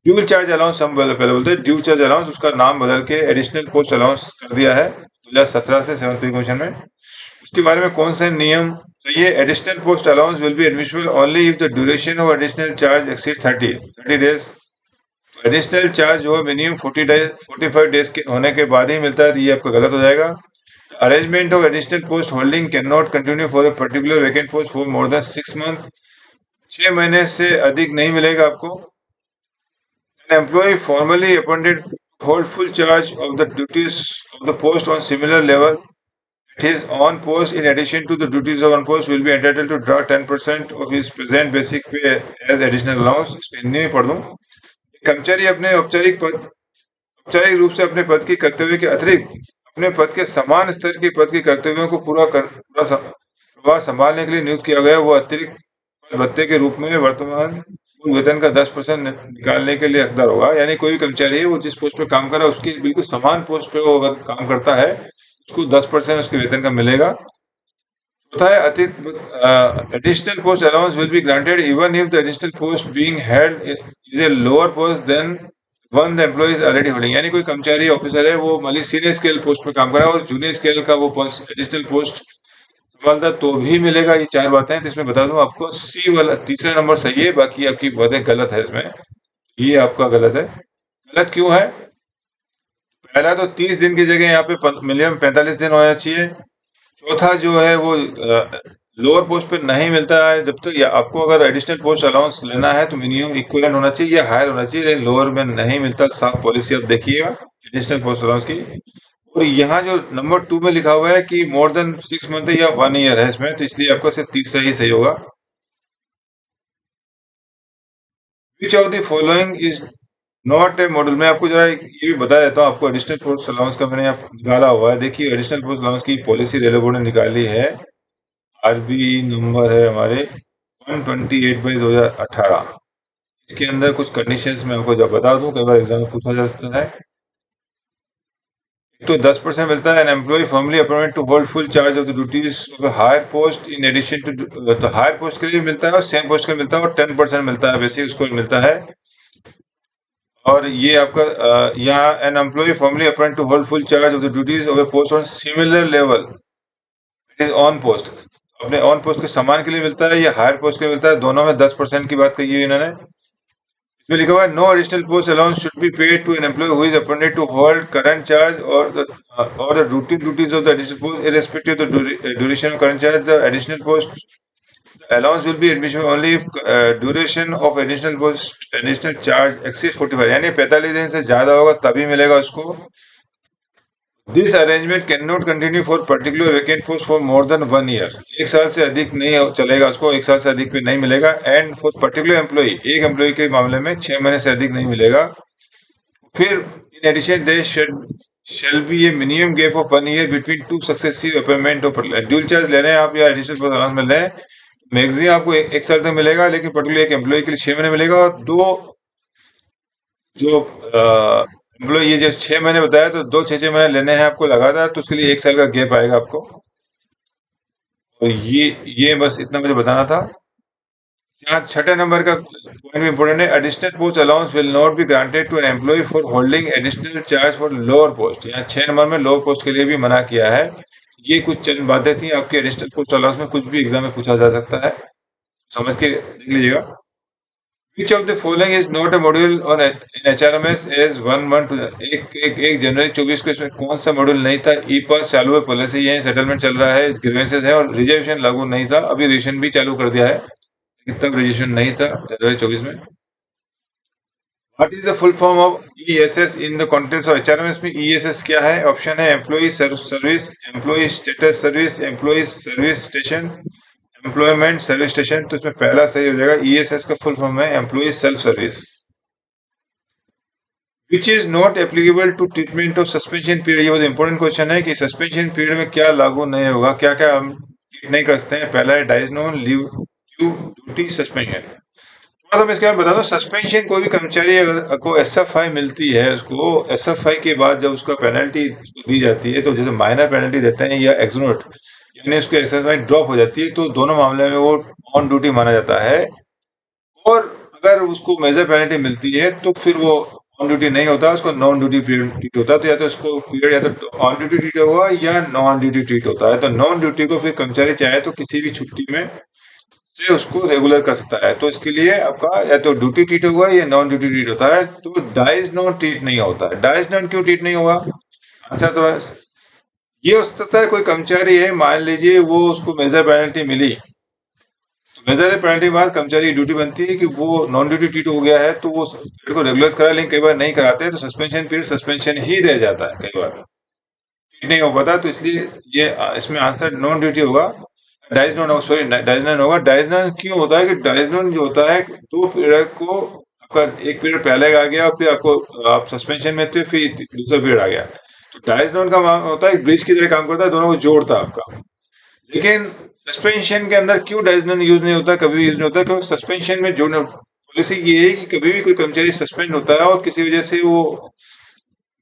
dual charge allowance हम पहले बोलते हैं ड्यूल चार्ज अलाउंस, उसका नाम बदल के एडिशनल पोस्ट अलाउंस कर दिया है 2017 से 7th क्वेश्चन में। उसके बारे में कौन से नियम सही है, additional post allowance will be admissible only if the duration of additional charge exceed 30 days. Additional charge जो है मिनिमम 45 डेज के होने के बाद ही मिलता है, तो ये आपका गलत हो जाएगा। Arrangement of additional post holding can not continue for a particular vacant post for more than 6 month. 6 महीने से अधिक नहीं मिलेगा आपको। An employee formally appointed to hold full charge of the duties of the post on similar level at his on post in addition to the duties of on post will be entitled to draw 10% of his present basic pay as additional allowance। इसको हिंदी में पढ़ दूं। कर्मचारी अपने औपचारिक रूप से अपने पद के कर्तव्य के अतिरिक्त अपने पद के समान स्तर के पद के कर्तव्यों को पूरा प्रवाह संभालने के लिए नियुक्त किया गया, वो अतिरिक्त भत्ते के रूप में वर्तमान वेतन का 10% निकालने के लिए हकदार होगा। यानी कोई भी कर्मचारी है वो जिस पोस्ट पे काम कर रहा है उसकी बिल्कुल समान पोस्ट पे वो अगर काम करता है उसको 10% उसके वेतन का मिलेगा। चौथा है अतिरिक्त additional post allowance will be granted even if the additional post being held is a lower post than one the employ is already holding. यानी कोई कर्मचारी ऑफिसर है वो मान लीजिए सीनियर स्केल पोस्ट पे काम कर रहा है और जूनियर स्केल का वो पोस्ट एडिशनल पोस्ट संभालता तो भी मिलेगा। ये 4 बातें हैं, तो इसमें बता दूं आपको, सी वाला तीसरा नंबर सही है, बाकी आपकी बातें गलत है इसमें। ये आपका गलत है। गलत क्यों है? पहला तो 30 दिन की जगह यहाँ पे मिनिमम 45 दिन होना चाहिए। चौथा जो है वो लोअर पोस्ट पे नहीं मिलता है जब तक, या आपको अगर एडिशनल पोस्ट अलाउंस लेना है तो मिनिमम इक्विवेलेंट होना चाहिए या हायर होना चाहिए, लेकिन लोअर में नहीं मिलता। साफ पॉलिसी आप देखिएगा एडिशनल पोस्ट अलाउंस की। और यहाँ जो नंबर 2 में लिखा हुआ है कि मोर देन 6 मंथ या 1 ईयर है इसमें, तो इसलिए आपका सिर्फ तीसरा ही सही होगा। विच of the following is not a module. मैं आपको जरा ये भी बता देता हूँ आपको, एडिशनल पोस्ट अलाउंस का मैंने आप निकाला हुआ है। देखिए एडिशनल पोस्ट अलाउंस की पॉलिसी रेलवे बोर्ड ने निकाली है। आरबी नंबर है हमारे 128/2018। इसके अंदर कुछ कंडीशंस मैं आपको जब बता दूं, कई बार एग्जाम में पूछा जा सकता है। एक तो 10% मिलता है an employ formally appointed to hold full charge of the duties of a higher post in addition to, तो हायर पोस्ट के लिए भी मिलता है और सेम पोस्ट के लिए मिलता है, और 10% मिलता है बेसिक उसको मिलता है। और ये आपका यहाँ an employ formally appointed to hold full charge of the duties of a post on similar level, it is on post. अपने ऑन पोस्ट के समान के लिए मिलता है या हायर पोस्ट के लिए मिलता है, दोनों में 10% की बात कही है इन्होंने। इसमें लिखा हुआ है no additional post allowance should be paid to an employee who is appointed to hold current charge और the routine duties of the additional post irrespective of the duration of current charge। The additional post allowance will be admissible only if duration of additional charge exceeds 45, यानी 45 दिन से ज्यादा होगा तभी मिलेगा उसको। This arrangement can not continue for particular vacant post for more than 1 year. एक साल से अधिक नहीं चलेगा उसको, एक साल से अधिक पे नहीं मिलेगा। एंड फॉर पर्टिकुलर एम्प्लॉय, एक एम्प्लॉय के मामले में 6 महीने से अधिक नहीं मिलेगा। फिर in addition they shall be a minimum gap of 1 year between two successive appointment of. Dual charge ले रहे हैं आप या एडिशनल अलाउंस मिल रहे हैं, मैगजीन आपको एक साल तक मिलेगा, लेकिन पर्टिकुलर एक एम्प्लॉय के लिए 6 महीने मिलेगा। और दो जो एम्प्लॉय ये जो 6 महीने बताया, तो 2 6 6 महीने लेने हैं आपको लगातार, तो उसके लिए एक साल का गैप आएगा आपको। तो ये बस इतना मुझे बताना था। यहाँ छठे नंबर का पॉइंट भी इंपोर्टेंट है, additional post allowance will not be granted to an employ for holding additional charge for lower post. यहाँ 6 नंबर में लोअर पोस्ट के लिए भी मना किया है। ये कुछ चंद बातें थी आपके एडिशनल पोस्ट अलाउंस में, कुछ भी एग्जाम में पूछा जा सकता है, समझ के देख लीजिएगा। Which of the following is not a module on in HRMS as 1 1 जनवरी 24 को इसमें कौन सा मॉड्यूल नहीं था? ई पास चालू है, पॉलिसी है, सेटलमेंट चल रहा है, ग्रीवेंसेस है, और रिजर्वेशन लागू नहीं था। अभी रिजर्वेशन भी चालू कर दिया है, तब रिजर्वेशन नहीं था जनवरी 24 में। What is the full form of ESS in the contents of HRMS में? ईएसएस क्या है? ऑप्शन है employ service, employ status service, employ service station, employment service station. तो इसमें पहला सही हो जाएगा। ईएसएस का फुल फॉर्म है employ self service. Which is not applicable to treatment of suspension period. ये बहुत इंपॉर्टेंट क्वेश्चन है कि सस्पेंशन पीरियड में क्या लागू नहीं होगा, क्या क्या हम ट्रीट नहीं कर सकते हैं। पहला है डाइजनोन लीव टू ड्यूटी सस्पेंशन। थोड़ा सा मैं इसके बारे में बता दूं, सस्पेंशन कोई भी कर्मचारी अगर को एसएफआई मिलती है, उसको एसएफआई के बाद जब उसका पेनल्टी दी जाती है, तो जैसे माइनर पेनल्टी देते हैं या एक्सोनेट, यानी उसको एसएफआई ड्रॉप हो जाती है, तो दोनों मामले में वो ऑन ड्यूटी माना जाता है। और अगर उसको मेजर पेनल्टी मिलती है तो फिर वो ऑन ड्यूटी नहीं होता, उसको नॉन ड्यूटी पीरियड ट्रीट होता है। तो या तो उसको पीरियड या तो ऑन ड्यूटी ट्रीट होगा या नॉन ड्यूटी ट्रीट होता है। तो नॉन ड्यूटी को फिर कर्मचारी चाहे तो किसी भी छुट्टी में से उसको रेगुलर कर सकता है। तो इसके लिए आपका या तो ड्यूटी ट्रीट होगा या नॉन ड्यूटी ट्रीट होता है। तो डाइज नॉन ट्रीट नहीं होता है। डाइज नॉन क्यों ट्रीट नहीं होगा? अच्छा, तो ये हो सकता है कोई कर्मचारी है, मान लीजिए वो उसको मेजर पेनल्टी मिली, तो मेजर पेनल्टी के बाद कर्मचारी की ड्यूटी बनती है कि वो नॉन ड्यूटी ट्रीट हो गया है, तो वो पीरियड को रेगुलर करा, लेकिन कई बार नहीं कराते, तो सस्पेंशन पीरियड सस्पेंशन ही रह जाता है, कई बार ट्रीट नहीं हो पाता। तो इसलिए ये इसमें आंसर नॉन ड्यूटी होगा। डाइजनोन, सॉरी डाइजनोन होगा। डाइजनोन क्यों होता है कि डाइजनोन जो होता है, दो पीरियड को आपका एक पीरियड पहले आ गया और फिर आपको आप सस्पेंशन में थे, फिर दूसरा पीरियड आ गया, तो डाइजनोन का होता है ब्रिज की तरह काम करता है, दोनों को जोड़ता है आपका। लेकिन सस्पेंशन के अंदर क्यों डाइजनल यूज नहीं होता, कभी भी यूज नहीं होता? क्योंकि सस्पेंशन में जो पॉलिसी ये है कि कभी भी कोई कर्मचारी सस्पेंड होता है और किसी वजह से वो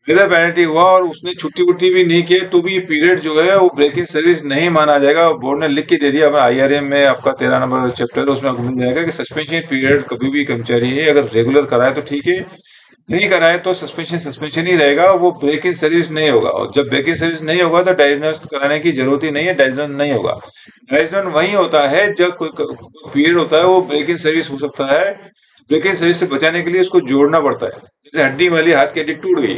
मेजर पेनल्टी हुआ और उसने छुट्टी वुट्टी भी नहीं की, तो भी ये पीरियड जो है वो ब्रेक इन सर्विस नहीं माना जाएगा। बोर्ड ने लिख के दे दिया आईआरएम में, आपका 13 नंबर चैप्टर, उसमें आपको मिल जाएगा कि सस्पेंशन पीरियड कभी भी कर्मचारी है अगर रेगुलर कराए तो ठीक है, नहीं कराए तो सस्पेंशन सस्पेंशन ही रहेगा, वो ब्रेक इन सर्विस नहीं होगा। और जब ब्रेक इन सर्विस नहीं होगा तो डायग्नोस कराने की जरूरत ही नहीं है, डायग्नोस नहीं होगा। डायग्नोस वही होता है जब कोई पीरियड होता है वो ब्रेक इन सर्विस हो सकता है। ब्रेक इन सर्विस से बचाने के लिए उसको जोड़ना पड़ता है। जैसे हड्डी वाली हाथ की हड्डी टूट गई,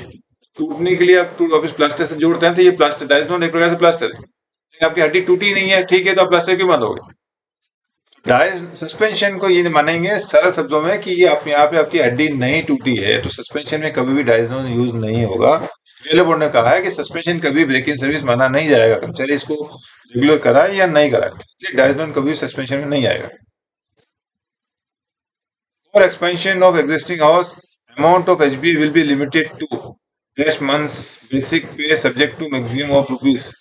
टूटने के लिए आप वापस प्लास्टर से जोड़ते हैं, तो ये प्लास्टर डायग्नोस एक प्रकार से प्लास्टर है। लेकिन आपकी हड्डी टूटी नहीं है, ठीक है, तो आप प्लास्टर क्यों बांधोगे? डायस सस्पेंशन को ये मानेंगे सरल शब्दों में कि ये आप यहाँ पे आपकी हड्डी नहीं टूटी है, तो सस्पेंशन में कभी भी डायजनोज यूज नहीं होगा। रेलवे बोर्ड ने कहा है कि सस्पेंशन कभी ब्रेक इन सर्विस माना नहीं जाएगा, कर्मचारी इसको रेगुलर कराए या नहीं कराए, इसलिए डायजनोज कभी सस्पेंशन में नहीं आएगा। For expansion of existing house, amount of HB will be limited to dash months basic pay subject to maximum of rupees.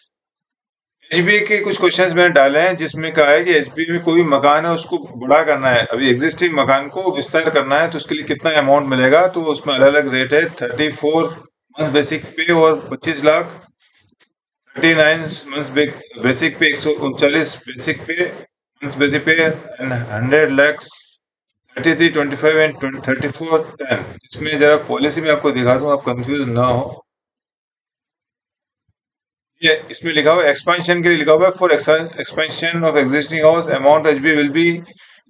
HBA के कुछ क्वेश्चंस मैंने डाले हैं जिसमें कहा है कि एचबीए में कोई भी मकान है उसको बड़ा करना है, अभी एग्जिस्टिंग मकान को विस्तार करना है, तो उसके लिए कितना अमाउंट मिलेगा, तो उसमें अलग अलग रेट है। 34 मंथ बेसिक पे और 25 लाख, 39 मंथ बेसिक पे, 139 बेसिक पे मंथ बेसिक पे, एंड 100 lakhs, 33, 25 एंड 34, 10। इसमें जरा पॉलिसी में आपको दिखा दूं, आप कंफ्यूज ना हो। ये इसमें लिखा हुआ है एक्सपेंशन के लिए लिखा हुआ है, for expansion of existing house amount HB will be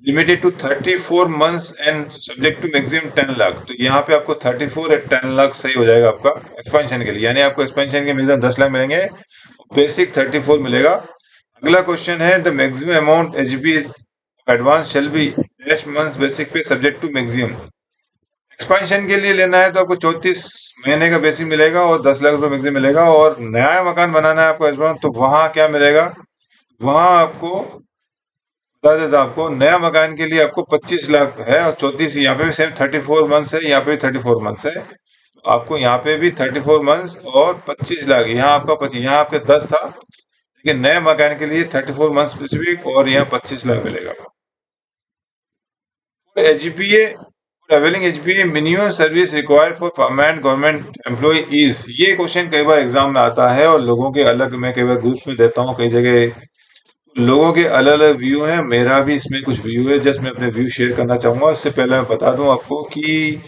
limited to 34 months and subject to maximum 10 lakh. तो यहाँ पे आपको 34 एट 10 लाख सही हो जाएगा आपका एक्सपेंशन के लिए, यानी आपको एक्सपेंशन के मिनिमम 10 लाख मिलेंगे, बेसिक 34 मिलेगा। अगला क्वेश्चन है the maximum amount HB advance shall B dash months basic pay subject to maximum. Expansion के लिए लेना है तो आपको 34 महीने का बेसिक मिलेगा और 10 लाख रुपए मैक्सिमम मिलेगा। और नया मकान बनाना है आपको एडवांस, तो वहां क्या मिलेगा, वहां आपको बता देता हूं, आपको नया मकान के लिए आपको 25 लाख है, और 34 यहाँ पे भी सेम 34 मंथ्स है, यहाँ पे भी 34 मंथ्स है, तो आपको यहाँ पे भी 34 मंथ्स और 25 लाख, यहाँ आपका 25, यहाँ आपके 10 था, लेकिन नए मकान के लिए 34 मंथ स्पेसिफिक और यहाँ 25 लाख मिलेगा। HBA travelling HBA minimum service required for permanent government employ is, ये क्वेश्चन कई बार एग्जाम में आता है और लोगों के अलग, मैं कई बार ग्रुप्स में देता हूँ, कई जगह लोगों के अलग अलग व्यू हैं, मेरा भी इसमें कुछ व्यू है, जस्ट मैं अपने व्यू शेयर करना चाहूंगा। इससे पहले मैं बता दूं आपको कि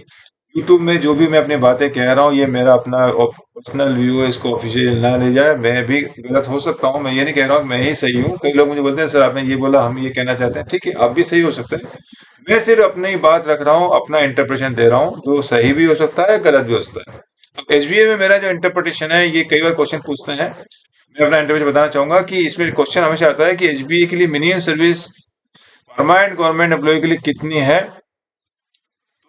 यूट्यूब में जो भी मैं अपनी बातें कह रहा हूँ ये मेरा अपना पर्सनल व्यू है, इसको ऑफिशियल ना ले जाए, मैं भी गलत हो सकता हूँ, मैं ये नहीं कह रहा हूँ कि मैं ही सही हूँ। कई लोग मुझे बोलते हैं सर आपने ये बोला, हम ये कहना चाहते हैं, ठीक है आप भी सही हो सकते हैं, मैं सिर्फ अपनी बात रख रहा हूँ, अपना इंटरप्रिटेशन दे रहा हूँ, जो सही भी हो सकता है गलत भी हो सकता है। अब एचबीए में मेरा जो इंटरप्रिटेशन है, ये कई बार क्वेश्चन पूछते हैं, मैं अपना इंटरप्रिटेशन बताना चाहूंगा कि इसमें क्वेश्चन हमेशा आता है कि एचबीए के लिए minimum service permanent government employ के लिए कितनी है।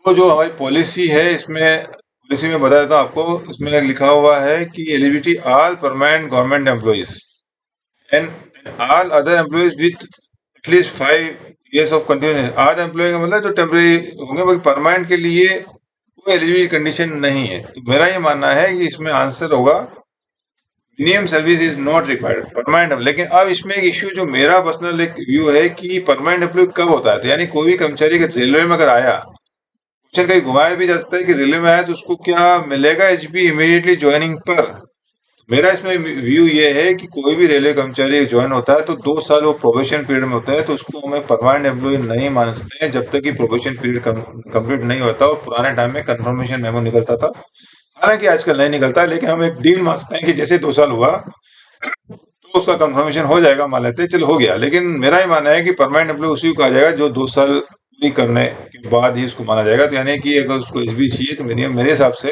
तो जो हमारी पॉलिसी है, इसमें पॉलिसी में बता देता हूँ आपको, इसमें लिखा हुआ है कि eligibility all permanent government employees and all other employees with at least 5 years of continuous. आध एम्प्लॉय का मतलब जो टेम्परेरी होंगे, बाकी परमानेंट के लिए कोई एलिजिबिलिटी कंडीशन नहीं है। तो मेरा ये मानना है कि इसमें आंसर होगा minimum service is not required permanent. लेकिन अब इसमें एक इश्यू जो मेरा पर्सनल एक व्यू है कि परमानेंट एम्प्लॉय कब होता है, तो यानी कोई भी कर्मचारी रेलवे में अगर आया, क्वेश्चन कहीं घुमाया भी जा सकता है कि रेलवे में आया तो उसको क्या मिलेगा एचबी इमीडिएटली ज्वाइनिंग पर। मेरा इसमें व्यू ये है कि कोई भी रेलवे कर्मचारी ज्वाइन होता है तो 2 साल वो प्रोबेशन पीरियड में होता है, तो उसको हमें परमानेंट एम्प्लॉय नहीं मान सकते हैं जब तक कि प्रोबेशन पीरियड कंप्लीट नहीं होता। और पुराने टाइम में कंफर्मेशन मेमो निकलता था, हालांकि आजकल नहीं निकलता, लेकिन हम एक डील मान सकते हैं कि जैसे 2 साल हुआ तो उसका कंफर्मेशन हो जाएगा, मान लेते हैं चलो हो गया। लेकिन मेरा ही मानना है कि परमानेंट एम्प्लॉय उसी को कहा जाएगा जो 2 साल पूरी करने के बाद ही उसको माना जाएगा। तो यानी कि अगर उसको एचबी चाहिए तो मिनिमम, मेरे हिसाब से,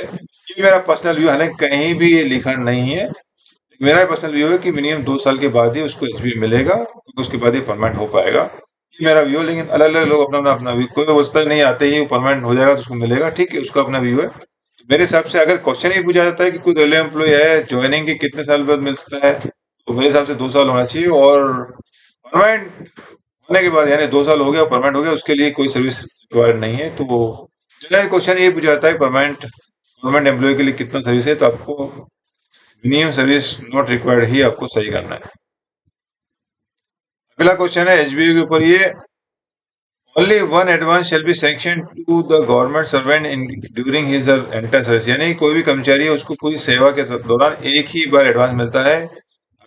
ये मेरा पर्सनल व्यू, हालांकि कहीं भी ये लिखा नहीं है, मेरा पर्सनल व्यू है कि मिनिमम 2 साल के बाद ही उसको एचबी मिलेगा, क्योंकि उसके बाद ही परमानेंट हो पाएगा। ये मेरा व्यू है, लेकिन अलग अलग लोग अपना अपना अपना व्यू, कोई अवस्था नहीं आते ही वो परमानेंट हो जाएगा तो उसको मिलेगा, ठीक है, उसका अपना व्यू है। तो मेरे हिसाब से अगर क्वेश्चन ही पूछा जाता है कि कोई रेलवे एम्प्लॉय है ज्वाइनिंग के कितने साल बाद मिल सकता है, तो मेरे हिसाब से 2 साल होना चाहिए। और परमानेंट होने के बाद, यानी 2 साल हो गया परमानेंट हो गया, उसके लिए कोई सर्विस रिक्वायर्ड नहीं है। तो जनरल क्वेश्चन ये पूछा जाता है परमानेंट गवर्नमेंट एम्प्लॉय के लिए कितना सर्विस है, तो आपको मिनिमम सर्विस नॉट रिक्वायर्ड ही आपको सही करना है। अगला क्वेश्चन है एचबीयू के ऊपर, ये only one advance shall be sanction to the government servant in during his enter service, यानी कोई भी कर्मचारी है उसको पूरी सेवा के दौरान एक ही बार एडवांस मिलता है।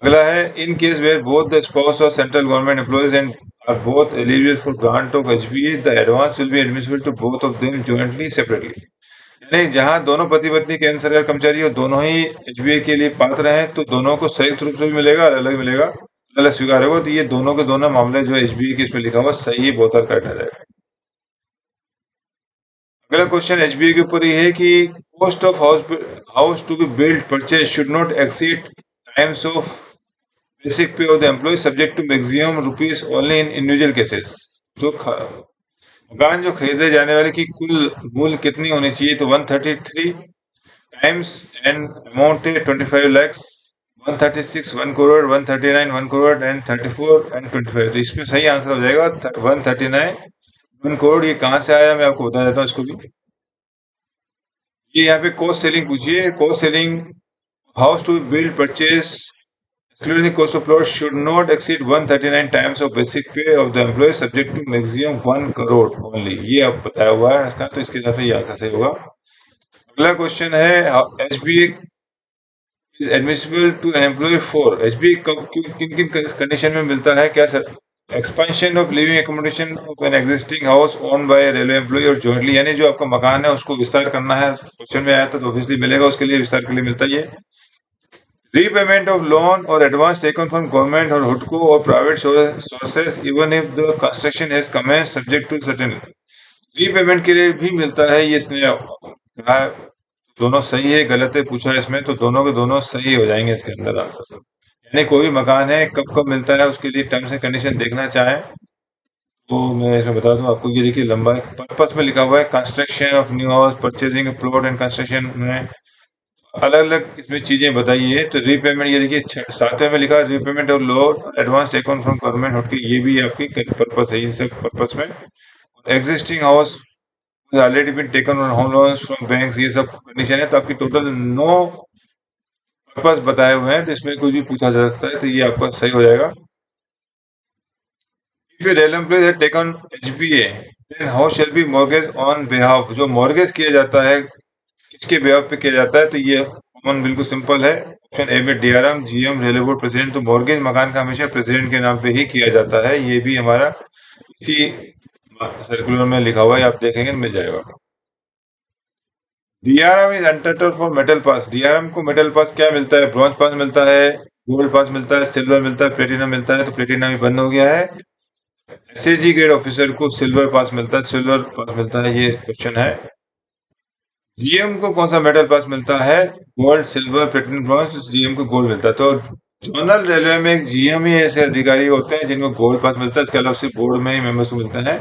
अगला है in case where both the spouse of central government employees and are both eligible for grant of HBA, the advance will be admissible to both of them jointly separately. यानी जहां दोनों पति पत्नी केंद्र सरकार कर्मचारी और दोनों ही एचबीए के लिए पात्र हैं तो दोनों को संयुक्त रूप से भी मिलेगा, अलग अलग मिलेगा, अलग अलग स्वीकार होगा। तो ये दोनों के दोनों मामले जो एचबीए के इसमें लिखा हुआ सही बोथ आर करेक्ट आ जाएगा। अगला क्वेश्चन एचबीए के ऊपर ये है कि cost of house to be build purchase should not exceed times of basic pay of the employee subject to maximum rupees only in individual cases. जो मकान जो खरीदे जाने वाले की कुल मूल्य कितनी होनी चाहिए, तो 133 टाइम्स एंड अमाउंट है 25 lakhs, 136 1 crore, 139 1 crore and 34 and 25। तो इसमें सही आंसर हो जाएगा 139 1 करोड़। ये कहाँ से आया मैं आपको बता देता हूँ इसको भी। ये यहाँ पे कॉस्ट सेलिंग पूछी है। Cost ceiling house to build purchase excluding the cost of plot should not exceed 139 times of basic pay of the employee subject to maximum 1 crore only। ये अब बताया हुआ है इसका, तो इसके हिसाब से ये आंसर सही होगा। अगला क्वेश्चन है HBA is admissible to an employ for. HBA किन किन कंडीशन में मिलता है क्या sir? Expansion of living accommodation of an existing house own by railway employ और जॉइंटली, यानी जो आपका मकान है उसको विस्तार करना है, क्वेश्चन में आया था तो ऑब्वियसली मिलेगा, उसके लिए विस्तार के लिए मिलता है ये। रीपेमेंट ऑफ लोन और एडवांस टेकन फ्रॉम गवर्नमेंट और हुडको और private sources even if the construction has commence subject to certain. Repayment के लिए भी मिलता है ये, इसने कहा है। दोनों सही है गलत है पूछा है इसमें, तो दोनों के दोनों सही हो जाएंगे इसके अंदर आंसर। यानी कोई भी मकान है कब कब मिलता है उसके लिए टर्म्स एंड कंडीशन देखना चाहें तो मैं इसमें बता दूं आपको। ये देखिए लंबा पर्पस में लिखा हुआ है construction of new house, purchasing plot and construction में अलग अलग इसमें चीजें बताई है। तो रीपेमेंट ये देखिए 7वें में लिखा repayment of loan advance taken from government होटके, ये भी आपकी पर्पस है, ये सब पर्पस में। Existing house already been taken on home loans from banks, ये सब कंडीशन है। तो आपकी टोटल 9 पर्पस बताए हुए हैं, तो इसमें कुछ भी पूछा जा सकता है, तो ये आपका सही हो जाएगा। If a rail employee has taken HBA then how shall be mortgage on behalf. जो मॉर्गेज किया जाता है किसके बिहाफ पे किया जाता है, तो ये कॉमन बिल्कुल सिंपल है। ऑप्शन ए में DRM GM railway board president. तो मॉर्गेज मकान का हमेशा प्रेसिडेंट के नाम पे ही किया जाता है, ये भी हमारा इसी सर्कुलर में लिखा हुआ है, आप देखेंगे मिल जाएगा। DRM is entitled for metal pass. DRM को मेटल पास क्या मिलता है? ब्रॉन्ज पास मिलता है, गोल्ड पास मिलता है, सिल्वर मिलता है, प्लेटिनम मिलता है। तो प्लेटिनम ही बंद हो गया है। एसएजी ग्रेड ऑफिसर को सिल्वर पास मिलता है, सिल्वर पास मिलता है, ये क्वेश्चन है। जीएम को कौन सा मेटल पास मिलता है? Gold, silver, platinum, bronze. GM को गोल्ड मिलता है। तो जोनल रेलवे में एक जीएम ही ऐसे अधिकारी होते हैं जिनको गोल्ड पास मिलता है, इसके अलावा सिर्फ बोर्ड में ही मेंबर्स को मिलता है।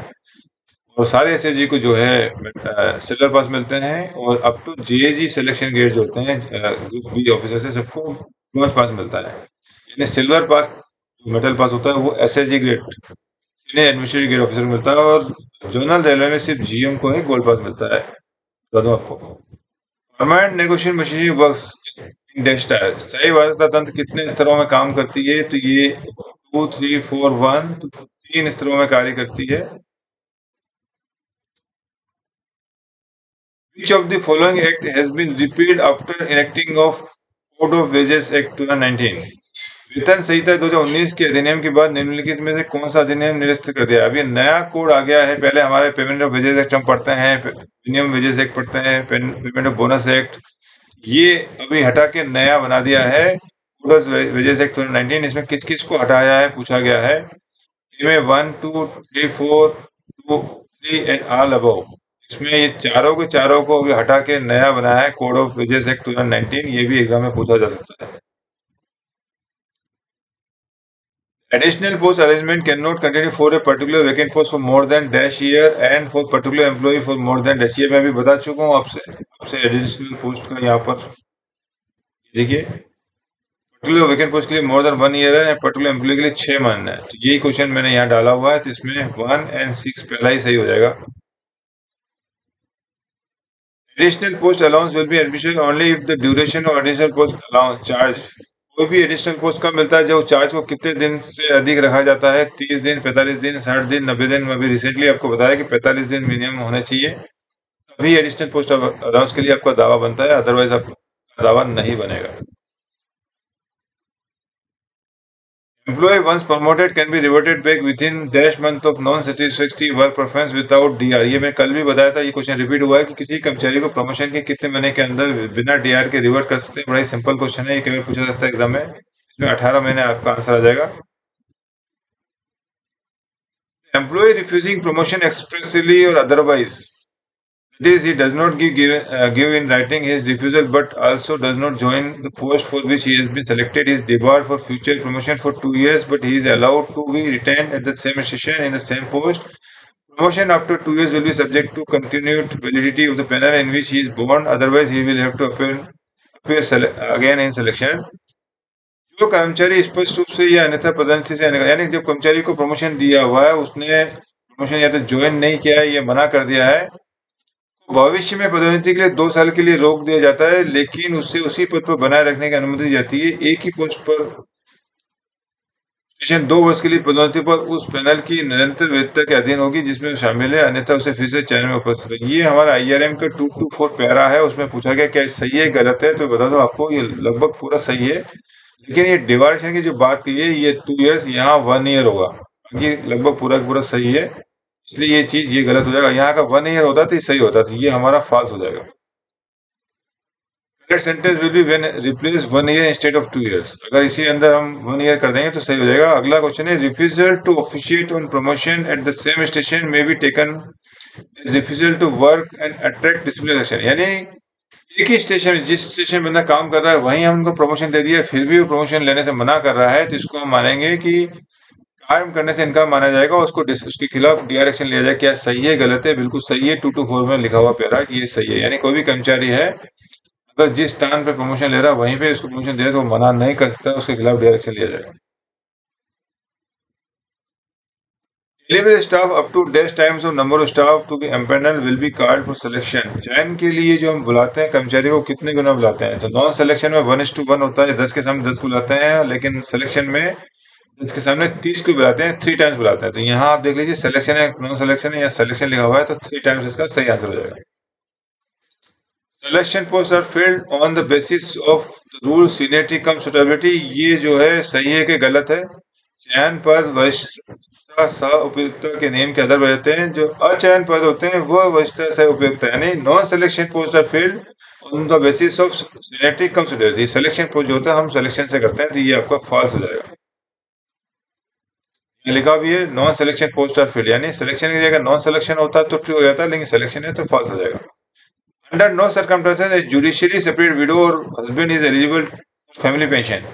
और सारे एसएसजी को जो है सिल्वर पास मिलते हैं, और up to JAG selection grade जो होते हैं ग्रुप बी ऑफिसर से सबको ब्रॉन्ज पास मिलता है। यानी सिल्वर पास जो मेटल पास होता है वो SSG grade senior administrative grade officer को मिलता है, और जोनल रेलवे में सिर्फ जीएम को ही गोल्ड पास मिलता है। बता दूं आपको। Permanent negotiation machinery works in डेस्टाइल। सही वार्ता तंत्र कितने स्तरों में काम करती है? तो ये 2 3 4 1, तो 3 स्तरों में कार्य करती है। Which of the following act has been repealed after enacting of Code of Wages Act 2019? वेतन संहिता 2019 के अधिनियम के बाद निम्नलिखित में से कौन सा अधिनियम निरस्त कर दिया? अभी नया कोड आ गया है। पहले हमारे पेमेंट ऑफ वेजेस एक्ट हम पढ़ते हैं, मिनिमम वेजेस एक्ट पढ़ते हैं, पेमेंट ऑफ बोनस एक्ट, ये अभी हटा के नया बना दिया है कोड ऑफ वेजेस एक्ट 2019। इसमें किस किस को हटाया है पूछा गया है। इनमें 1 2 3 4 2 3 एंड ऑल अबव, इसमें ये चारों के चारों को अभी हटा के नया बनाया है कोड ऑफ वेजेस एक्ट 2019। ये भी एग्जाम में पूछा जा सकता है। Additional post arrangement cannot continue for a particular vacant post for more than dash year and for particular employee for more than dash year। मैं भी बता चुका हूँ आपसे एडिशनल पोस्ट का यहाँ पर देखिए, पर्टिकुलर वेकेंट पोस्ट के लिए मोर देन 1 ईयर है, पर्टिकुलर एम्प्लॉय के लिए 6 महीने है। तो यही क्वेश्चन मैंने यहाँ डाला हुआ है, तो इसमें 1 और 6 पहला ही सही हो जाएगा। Additional post allowance will B admission only if the duration of additional post allowance charge. कोई भी एडिशनल पोस्ट कब मिलता है? जो चार्ज को कितने दिन से अधिक रखा जाता है, 30 दिन, 45 दिन, 60 दिन, 90 दिन। मैं अभी रिसेंटली आपको बताया कि 45 दिन मिनिमम होना चाहिए, तभी एडिशनल पोस्ट अलाउंस के लिए आपका दावा बनता है, अदरवाइज आपका दावा नहीं बनेगा। Employee once promoted can be reverted back within dash month of non-satisfactory work performance without DR। ये मैं कल भी बताया था, ये क्वेश्चन रिपीट हुआ है कि किसी कर्मचारी को प्रमोशन के कितने महीने के अंदर बिना डीआर के रिवर्ट कर सकते हैं। बड़ा ही सिंपल क्वेश्चन है, ये कई बार पूछा जाता है एग्जाम में। इसमें 18 महीने आपका आंसर आ जाएगा। एम्प्लॉय रिफ्यूजिंग प्रमोशन एक्सप्रेसली और otherwise, that is, he does not give in writing his refusal, but also does not join the post for which he has been selected. He is debarred for future promotion for 2 years, but he is allowed to be retained at the same station in the same post. Promotion after 2 years will be subject to continued validity of the panel in which he is born. Otherwise, he will have to again in selection. जो कर्मचारी स्पष्ट रूप से या अन्यथा पदोन्नति से यानी जब कर्मचारी को प्रमोशन दिया हुआ है, उसने प्रमोशन या तो ज्वाइन नहीं किया है या मना कर दिया है, भविष्य में पदोन्नति के लिए 2 साल के लिए रोक दिया जाता है, लेकिन उससे उसी पद पर बनाए रखने की अनुमति दी जाती है। एक ही पोस्ट पर स्टेशन 2 वर्ष के लिए पदोन्नति पर उस पैनल की निरंतर वैधता के अधीन होगी जिसमें शामिल है, अन्यथा उसे फिर से चयन में उपस्थित है। ये हमारा IRM का 2 to 4 पैरा है, उसमें पूछा गया क्या सही है गलत है, तो बता दो आपको ये लगभग पूरा सही है। लेकिन ये डिवार्शन की जो बात की है, ये 2 years, यहाँ 1 year होगा। ये लगभग पूरा पूरा सही है, इसलिए ये चीज ये गलत हो जाएगा। यहाँ का 1 year होता तो ये सही होता, तो ये हमारा फॉल्स हो जाएगा। Correct sentence will be when replace 1 year instead of 2 years। अगर इसी अंदर हम 1 year कर देंगे तो सही हो जाएगा। अगला क्वेश्चन है, refusal to officiate on promotion at the same station may be taken as refusal to work and attract disciplinary action. यानी एक ही स्टेशन, जिस स्टेशन बंदा काम कर रहा है वहीं हम उनको प्रमोशन दे दिया, फिर भी वो प्रमोशन लेने से मना कर रहा है, तो इसको हम मानेंगे कि काम करने से इनकार माना जाएगा, उसके खिलाफ डीआर एक्शन लिया जाएगा। क्या सही है गलत है? बिल्कुल सही है। 2 to 4 में लिखा हुआ पैरा ये सही है। यानी कोई भी कर्मचारी है अगर जिस स्थान पे प्रमोशन ले रहा है वहीं पे उसको प्रमोशन दे रहे तो वो मना नहीं कर सकता, उसके खिलाफ डीआर एक्शन लिया जाएगा। Eligible staff up to dash times of number of staff to be empaneled will be called for selection। चयन के लिए जो हम बुलाते हैं कर्मचारी को कितने गुना बुलाते हैं, तो नॉन सिलेक्शन में 1:1 होता है, 10 के सामने 10 बुलाते हैं, लेकिन सिलेक्शन में 10 के सामने 30 को बुलाते हैं, 3 टाइम्स बुलाते हैं। तो यहाँ आप देख लीजिए सिलेक्शन है नॉन सिलेक्शन है या सिलेक्शन लिखा हुआ है, तो 3 टाइम्स इसका सही आंसर हो जाएगा। Selection post are filled on the basis of rule seniority cum suitability. ये जो है सही है कि गलत है? चयन पद वरिष्ठता सह उपयुक्तता के नियम के आधार पर रहते हैं, जो अचयन पद होते हैं वह वरिष्ठता सह उपयुक्तता, यानी non selection post are filled on the basis of seniority cum suitability. Selection post जो होता है हम सिलेक्शन से करते हैं, तो ये आपका फॉल्स हो जाएगा। ये लिखा भी है non selection post are filled, यानी सिलेक्शन की जगह नॉन सिलेक्शन होता तो ट्रू हो जाता, लेकिन सिलेक्शन है तो फॉल्स हो जाएगा। अंडर नो सर्कमस्टेंसेस ए जुडिशियली सेपरेट विडो और husband is eligible family pension.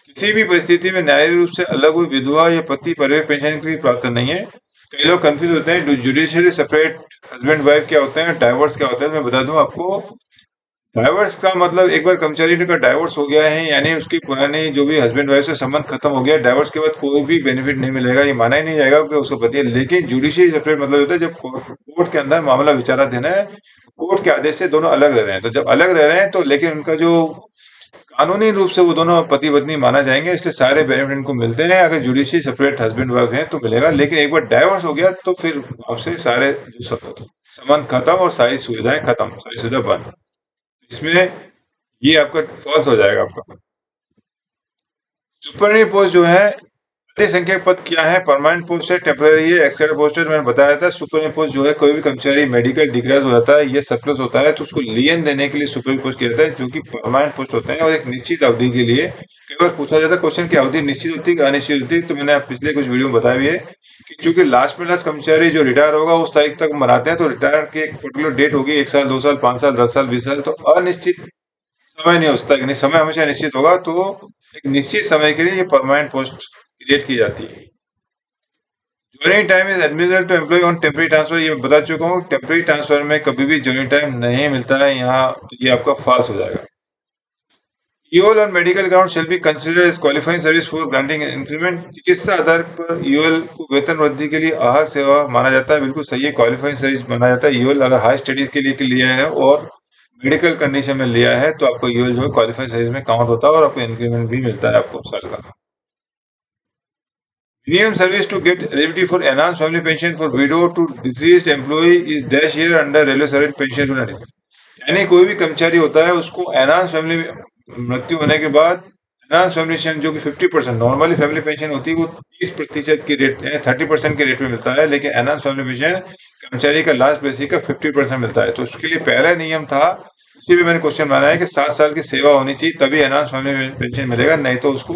किसी भी परिस्थिति में न्यायिक रूप से अलग हुई विधवा या पति परिवार पेंशन के लिए पात्र नहीं है। कई लोग कंफ्यूज होते हैं जुडिशियली सेपरेट हस्बैंड वाइफ क्या होते हैं, डाइवोर्स क्या होता है। मैं बता दूं आपको, डाइवोर्स का मतलब एक बार कर्मचारी का डाइवोर्स हो गया है, यानी उसकी पुरानी जो भी हस्बैंड वाइफ से संबंध खत्म हो गया, डाइवोर्स के बाद कोई भी बेनिफिट नहीं मिलेगा, ये माना ही नहीं जाएगा कि उसको पति है। लेकिन जुडिशियली सेपरेट मतलब होता है जब कोर्ट के अंदर मामला विचाराधीन है, कोर्ट के आदेश से दोनों अलग रह रहे हैं, तो जब अलग रह रहे हैं तो लेकिन उनका जो कानूनी रूप से वो दोनों पति पत्नी माना जाएंगे, इसलिए सारे बेनिफिट इनको मिलते हैं। अगर जुडिशियली सेपरेट हस्बैंड वाइफ है तो मिलेगा, लेकिन एक बार डाइवोर्स हो गया तो फिर आपसे सारे जो संबंध खत्म और सारी सुविधाएं खत्म, सारी सुविधा बंद। इसमें ये आपका फॉल्स हो जाएगा आपका। सुपरवाइजरी पोस्ट जो है, अधिक संख्या पद क्या है? परमानेंट पोस्ट है, टेम्पररी है, एक्सटेंडेड पोस्ट है। मैंने बताया था सुपरवाइजरी पोस्ट जो है कोई भी कर्मचारी मेडिकल डिग्रेड हो जाता है, ये सरप्लस होता है, तो उसको लियन देने के लिए सुपरवाइजरी पोस्ट किया जाता है, जो कि परमानेंट पोस्ट होते हैं और एक निश्चित अवधि के लिए। कई बार पूछा जाता है क्वेश्चन की अवधि निश्चित होती है अनिश्चित होती है, तो मैंने पिछले कुछ वीडियो में बताया भी है कि चूंकि लास्ट में लास्ट कर्मचारी जो रिटायर होगा उस तारीख तक मनाते हैं, तो रिटायर की एक पर्टिकुलर डेट होगी, 1 साल 2 साल 5 साल 10 साल 20 साल, तो अनिश्चित समय नहीं हो सकता, नहीं समय हमेशा निश्चित होगा, तो एक निश्चित समय के लिए ये परमानेंट पोस्ट क्रिएट की जाती है। Joining time is admissible to employee on temporary transfer, ये मैं बता चुका हूँ, टेम्पररी ट्रांसफर में कभी भी ज्वाइनिंग टाइम नहीं मिलता है यहाँ, तो ये आपका फॉल्स हो जाएगा। EOL on medical ground shall be considered as qualifying service for granting increment. चिकित्सा आधार पर ईओएल को वेतन वृद्धि के लिए आहत सेवा माना जाता है, बिल्कुल सही है, क्वालिफाइंग सर्विस माना जाता है। ईओएल अगर हाई स्टडीज के लिए लिया है और मेडिकल कंडीशन में लिया है तो आपको ईओएल जो है क्वालिफाइंग सर्विस में काउंट होता है और आपको इंक्रीमेंट भी मिलता है आपको साल का। Minimum service to get eligibility for enhanced family pension for widow to deceased employee is dash year under railway service pension unit। यानी कोई भी कर्मचारी होता है उसको एनहांस फैमिली मृत्यु होने के बाद एनहांस फैमिली पेंशन जो कि 50%, नॉर्मली फैमिली पेंशन होती है वो 30% की रेट 30% के रेट में मिलता है, लेकिन एनहांस फैमिली पेंशन कर्मचारी का लास्ट बेसिक का 50% मिलता है। तो उसके लिए पहला नियम था, उसी पे मैंने क्वेश्चन बनाया है कि 7 साल की सेवा होनी चाहिए तभी एनहांस फैमिली पेंशन मिलेगा, नहीं तो उसको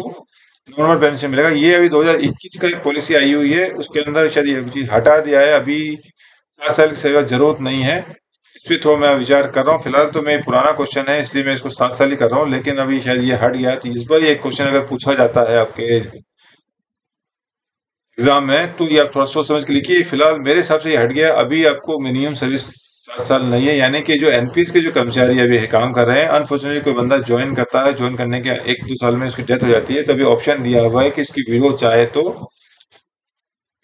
नॉर्मल पेंशन मिलेगा। ये अभी 2021 का एक पॉलिसी आई हुई है, उसके अंदर शायद ये चीज हटा दिया है। अभी 7 साल की सेवा जरूरत नहीं है। इस पे थोड़ा मैं विचार कर रहा हूँ। फिलहाल तो मैं पुराना क्वेश्चन है इसलिए मैं इसको 7 साल ही कर रहा हूँ, लेकिन अभी शायद ये हट गया है। तो इस बार ये क्वेश्चन अगर पूछा जाता है आपके एग्जाम में तो ये आप थोड़ा सोच समझ के लिखिए। फिलहाल मेरे हिसाब से ये हट गया। अभी आपको मिनिमम सर्विस 7 साल नहीं है, यानी कि जो एनपीएस के जो कर्मचारी अभी काम कर रहे हैं, अनफॉर्चुनेटली कोई बंदा ज्वाइन करता है, ज्वाइन करने के 1-2 साल में उसकी डेथ हो जाती है, तभी ऑप्शन दिया हुआ है कि इसकी विडो चाहे तो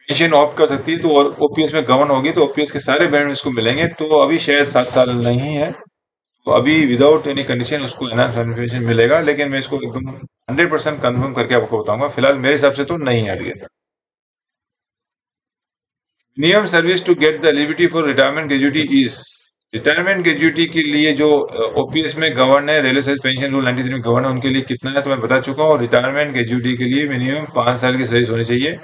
पेंशन ऑप्ट कर सकती है, तो और ओपीएस में गवर्न होगी तो ओपीएस के सारे बेनिफिट इसको मिलेंगे। तो अभी शायद 7 साल नहीं है, तो अभी विदाउट एनी कंडीशन उसको एनहांस पेंशन मिलेगा, लेकिन मैं इसको एकदम 100% कंफर्म करके आपको बताऊंगा। फिलहाल मेरे हिसाब से तो नहीं हट गया। Minimum service to get the eligibility for retirement gratuity is, retirement gratuity के लिए जो ओपीएस में गवर्न है, रेलवे सर्विस पेंशन रूल 93 में गवर्न है, उनके लिए कितना है तो मैं बता चुका हूँ। रिटायरमेंट ग्रेजुटी के लिए मिनिमम 5 साल की सर्विस होनी चाहिए।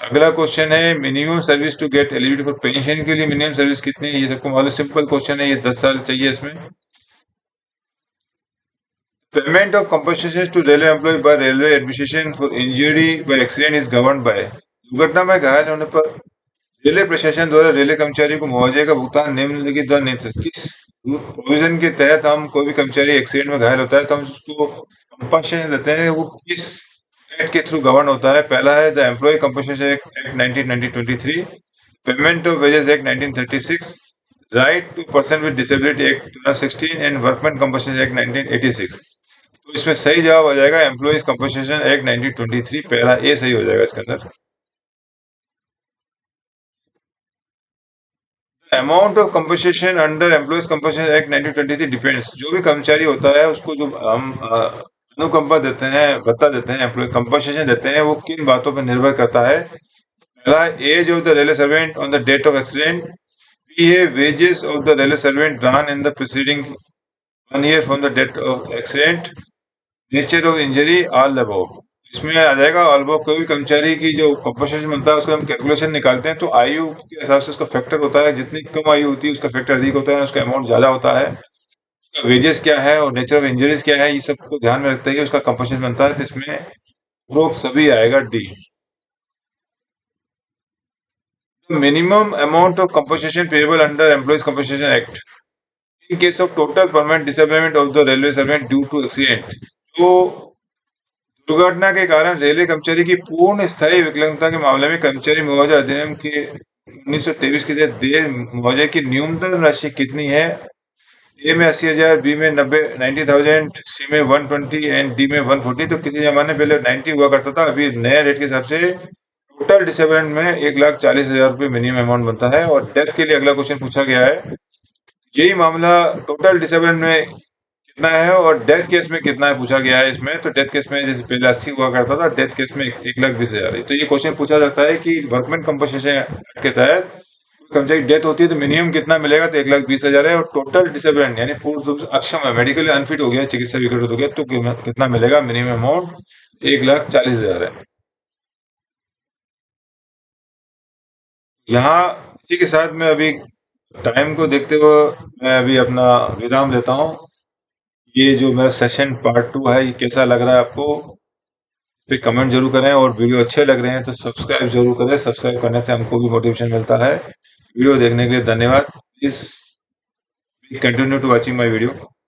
अगला क्वेश्चन है minimum service to get eligibility for pension के लिए मिनिमम सर्विस कितनी है, ये सबको मालूम, सिंपल क्वेश्चन है ये, 10 साल चाहिए इसमें। Payment of compensation to railway employee by railway administration for injury by accident is govern by, दुर्घटना में घायल होने पर रेलवे प्रशासन द्वारा रेलवे कर्मचारी को मुआवजे का भुगतान निम्नलिखित द्वारा नियंत्रित किस प्रोविजन के तहत, हम कोई भी कर्मचारी एक्सीडेंट में घायल होता है तो हम उसको कंपनसेशन देते हैं, वो किस एक्ट के थ्रू गवर्न होता है। पहला है the employee compensation act 1923, payment of wages act 1936, right to person with disability act 2016 and workman compensation act 1986। तो इसमें सही जवाब आ जाएगा एम्प्लॉइज कंपनसेशन एक्ट 1923, पहला ए सही हो जाएगा इसके अंदर। Amount of compensation under employees compensation act 1923 depends, जो भी कर्मचारी होता है उसको जो हम अनुकंपा देते हैं, भत्ता देते हैं, एम्प्लॉय कंपनसेशन देते हैं, वो किन बातों पर निर्भर करता है। पहला, age of the railway servant on the date of accident, B है wages of the railway servant drawn in the preceding 1 year from the date of accident, nature of injury, all above. इसमें आ जाएगा ऑल अबव। कोई भी कर्मचारी की जो कंपनसेशन बनता है उसको हम कैलकुलेशन निकालते हैं, तो आयु के हिसाब से उसका फैक्टर होता है, जितनी कम आयु होती है उसका फैक्टर अधिक होता है, उसका अमाउंट ज्यादा होता है। उसका वेजेस क्या है और नेचर ऑफ इंजरीज क्या है, ये सबको ध्यान में रखते हुए उसका कंपनसेशन बनता है। तो इसमें उपरोक्त सभी आएगा D. Minimum amount of compensation payable under employees compensation act in case of total permanent disablement of the railway servant due to accident, जो दुर्घटना के कारण रेलवे कर्मचारी की पूर्ण स्थायी विकलांगता के मामले में कर्मचारी मुआवजा अधिनियम के 1923 के तहत देय मुआवजे की न्यूनतम राशि कितनी है। ए में 80,000, बी में 90,000, सी में 120 एंड डी में 140। तो किसी जमाने पहले 90 हुआ करता था, अभी नए रेट के हिसाब से टोटल डिसेबलमेंट में 1,40,000 रुपये मिनिमम अमाउंट बनता है। और डेथ के लिए अगला क्वेश्चन पूछा गया है, यही मामला टोटल डिसेबलमेंट में कितना है और डेथ केस में कितना है पूछा गया है इसमें। तो डेथ केस में जैसे पहले 80 हुआ करता था, डेथ केस में 1,20,000 है। तो ये क्वेश्चन पूछा जाता है कि वर्कमैन कंपनसेशन के तहत कर्मचारी डेथ होती है तो मिनिमम कितना मिलेगा, तो 1,20,000 है। और टोटल डिसेबल्ड यानी पूर्ण रूप से अक्षम है, मेडिकली अनफिट हो गया, चिकित्सा विकट हो गया, तो कितना मिलेगा, मिनिमम अमाउंट 1,40,000 है। यहाँ इसी के साथ मैं अभी टाइम को देखते हुए मैं अभी अपना विराम लेता हूँ। ये जो मेरा सेशन पार्ट 2 है, ये कैसा लग रहा है आपको, पे कमेंट जरूर करें, और वीडियो अच्छे लग रहे हैं तो सब्सक्राइब जरूर करें। सब्सक्राइब करने से हमको भी मोटिवेशन मिलता है। वीडियो देखने के लिए धन्यवाद। Please continue to watching my video.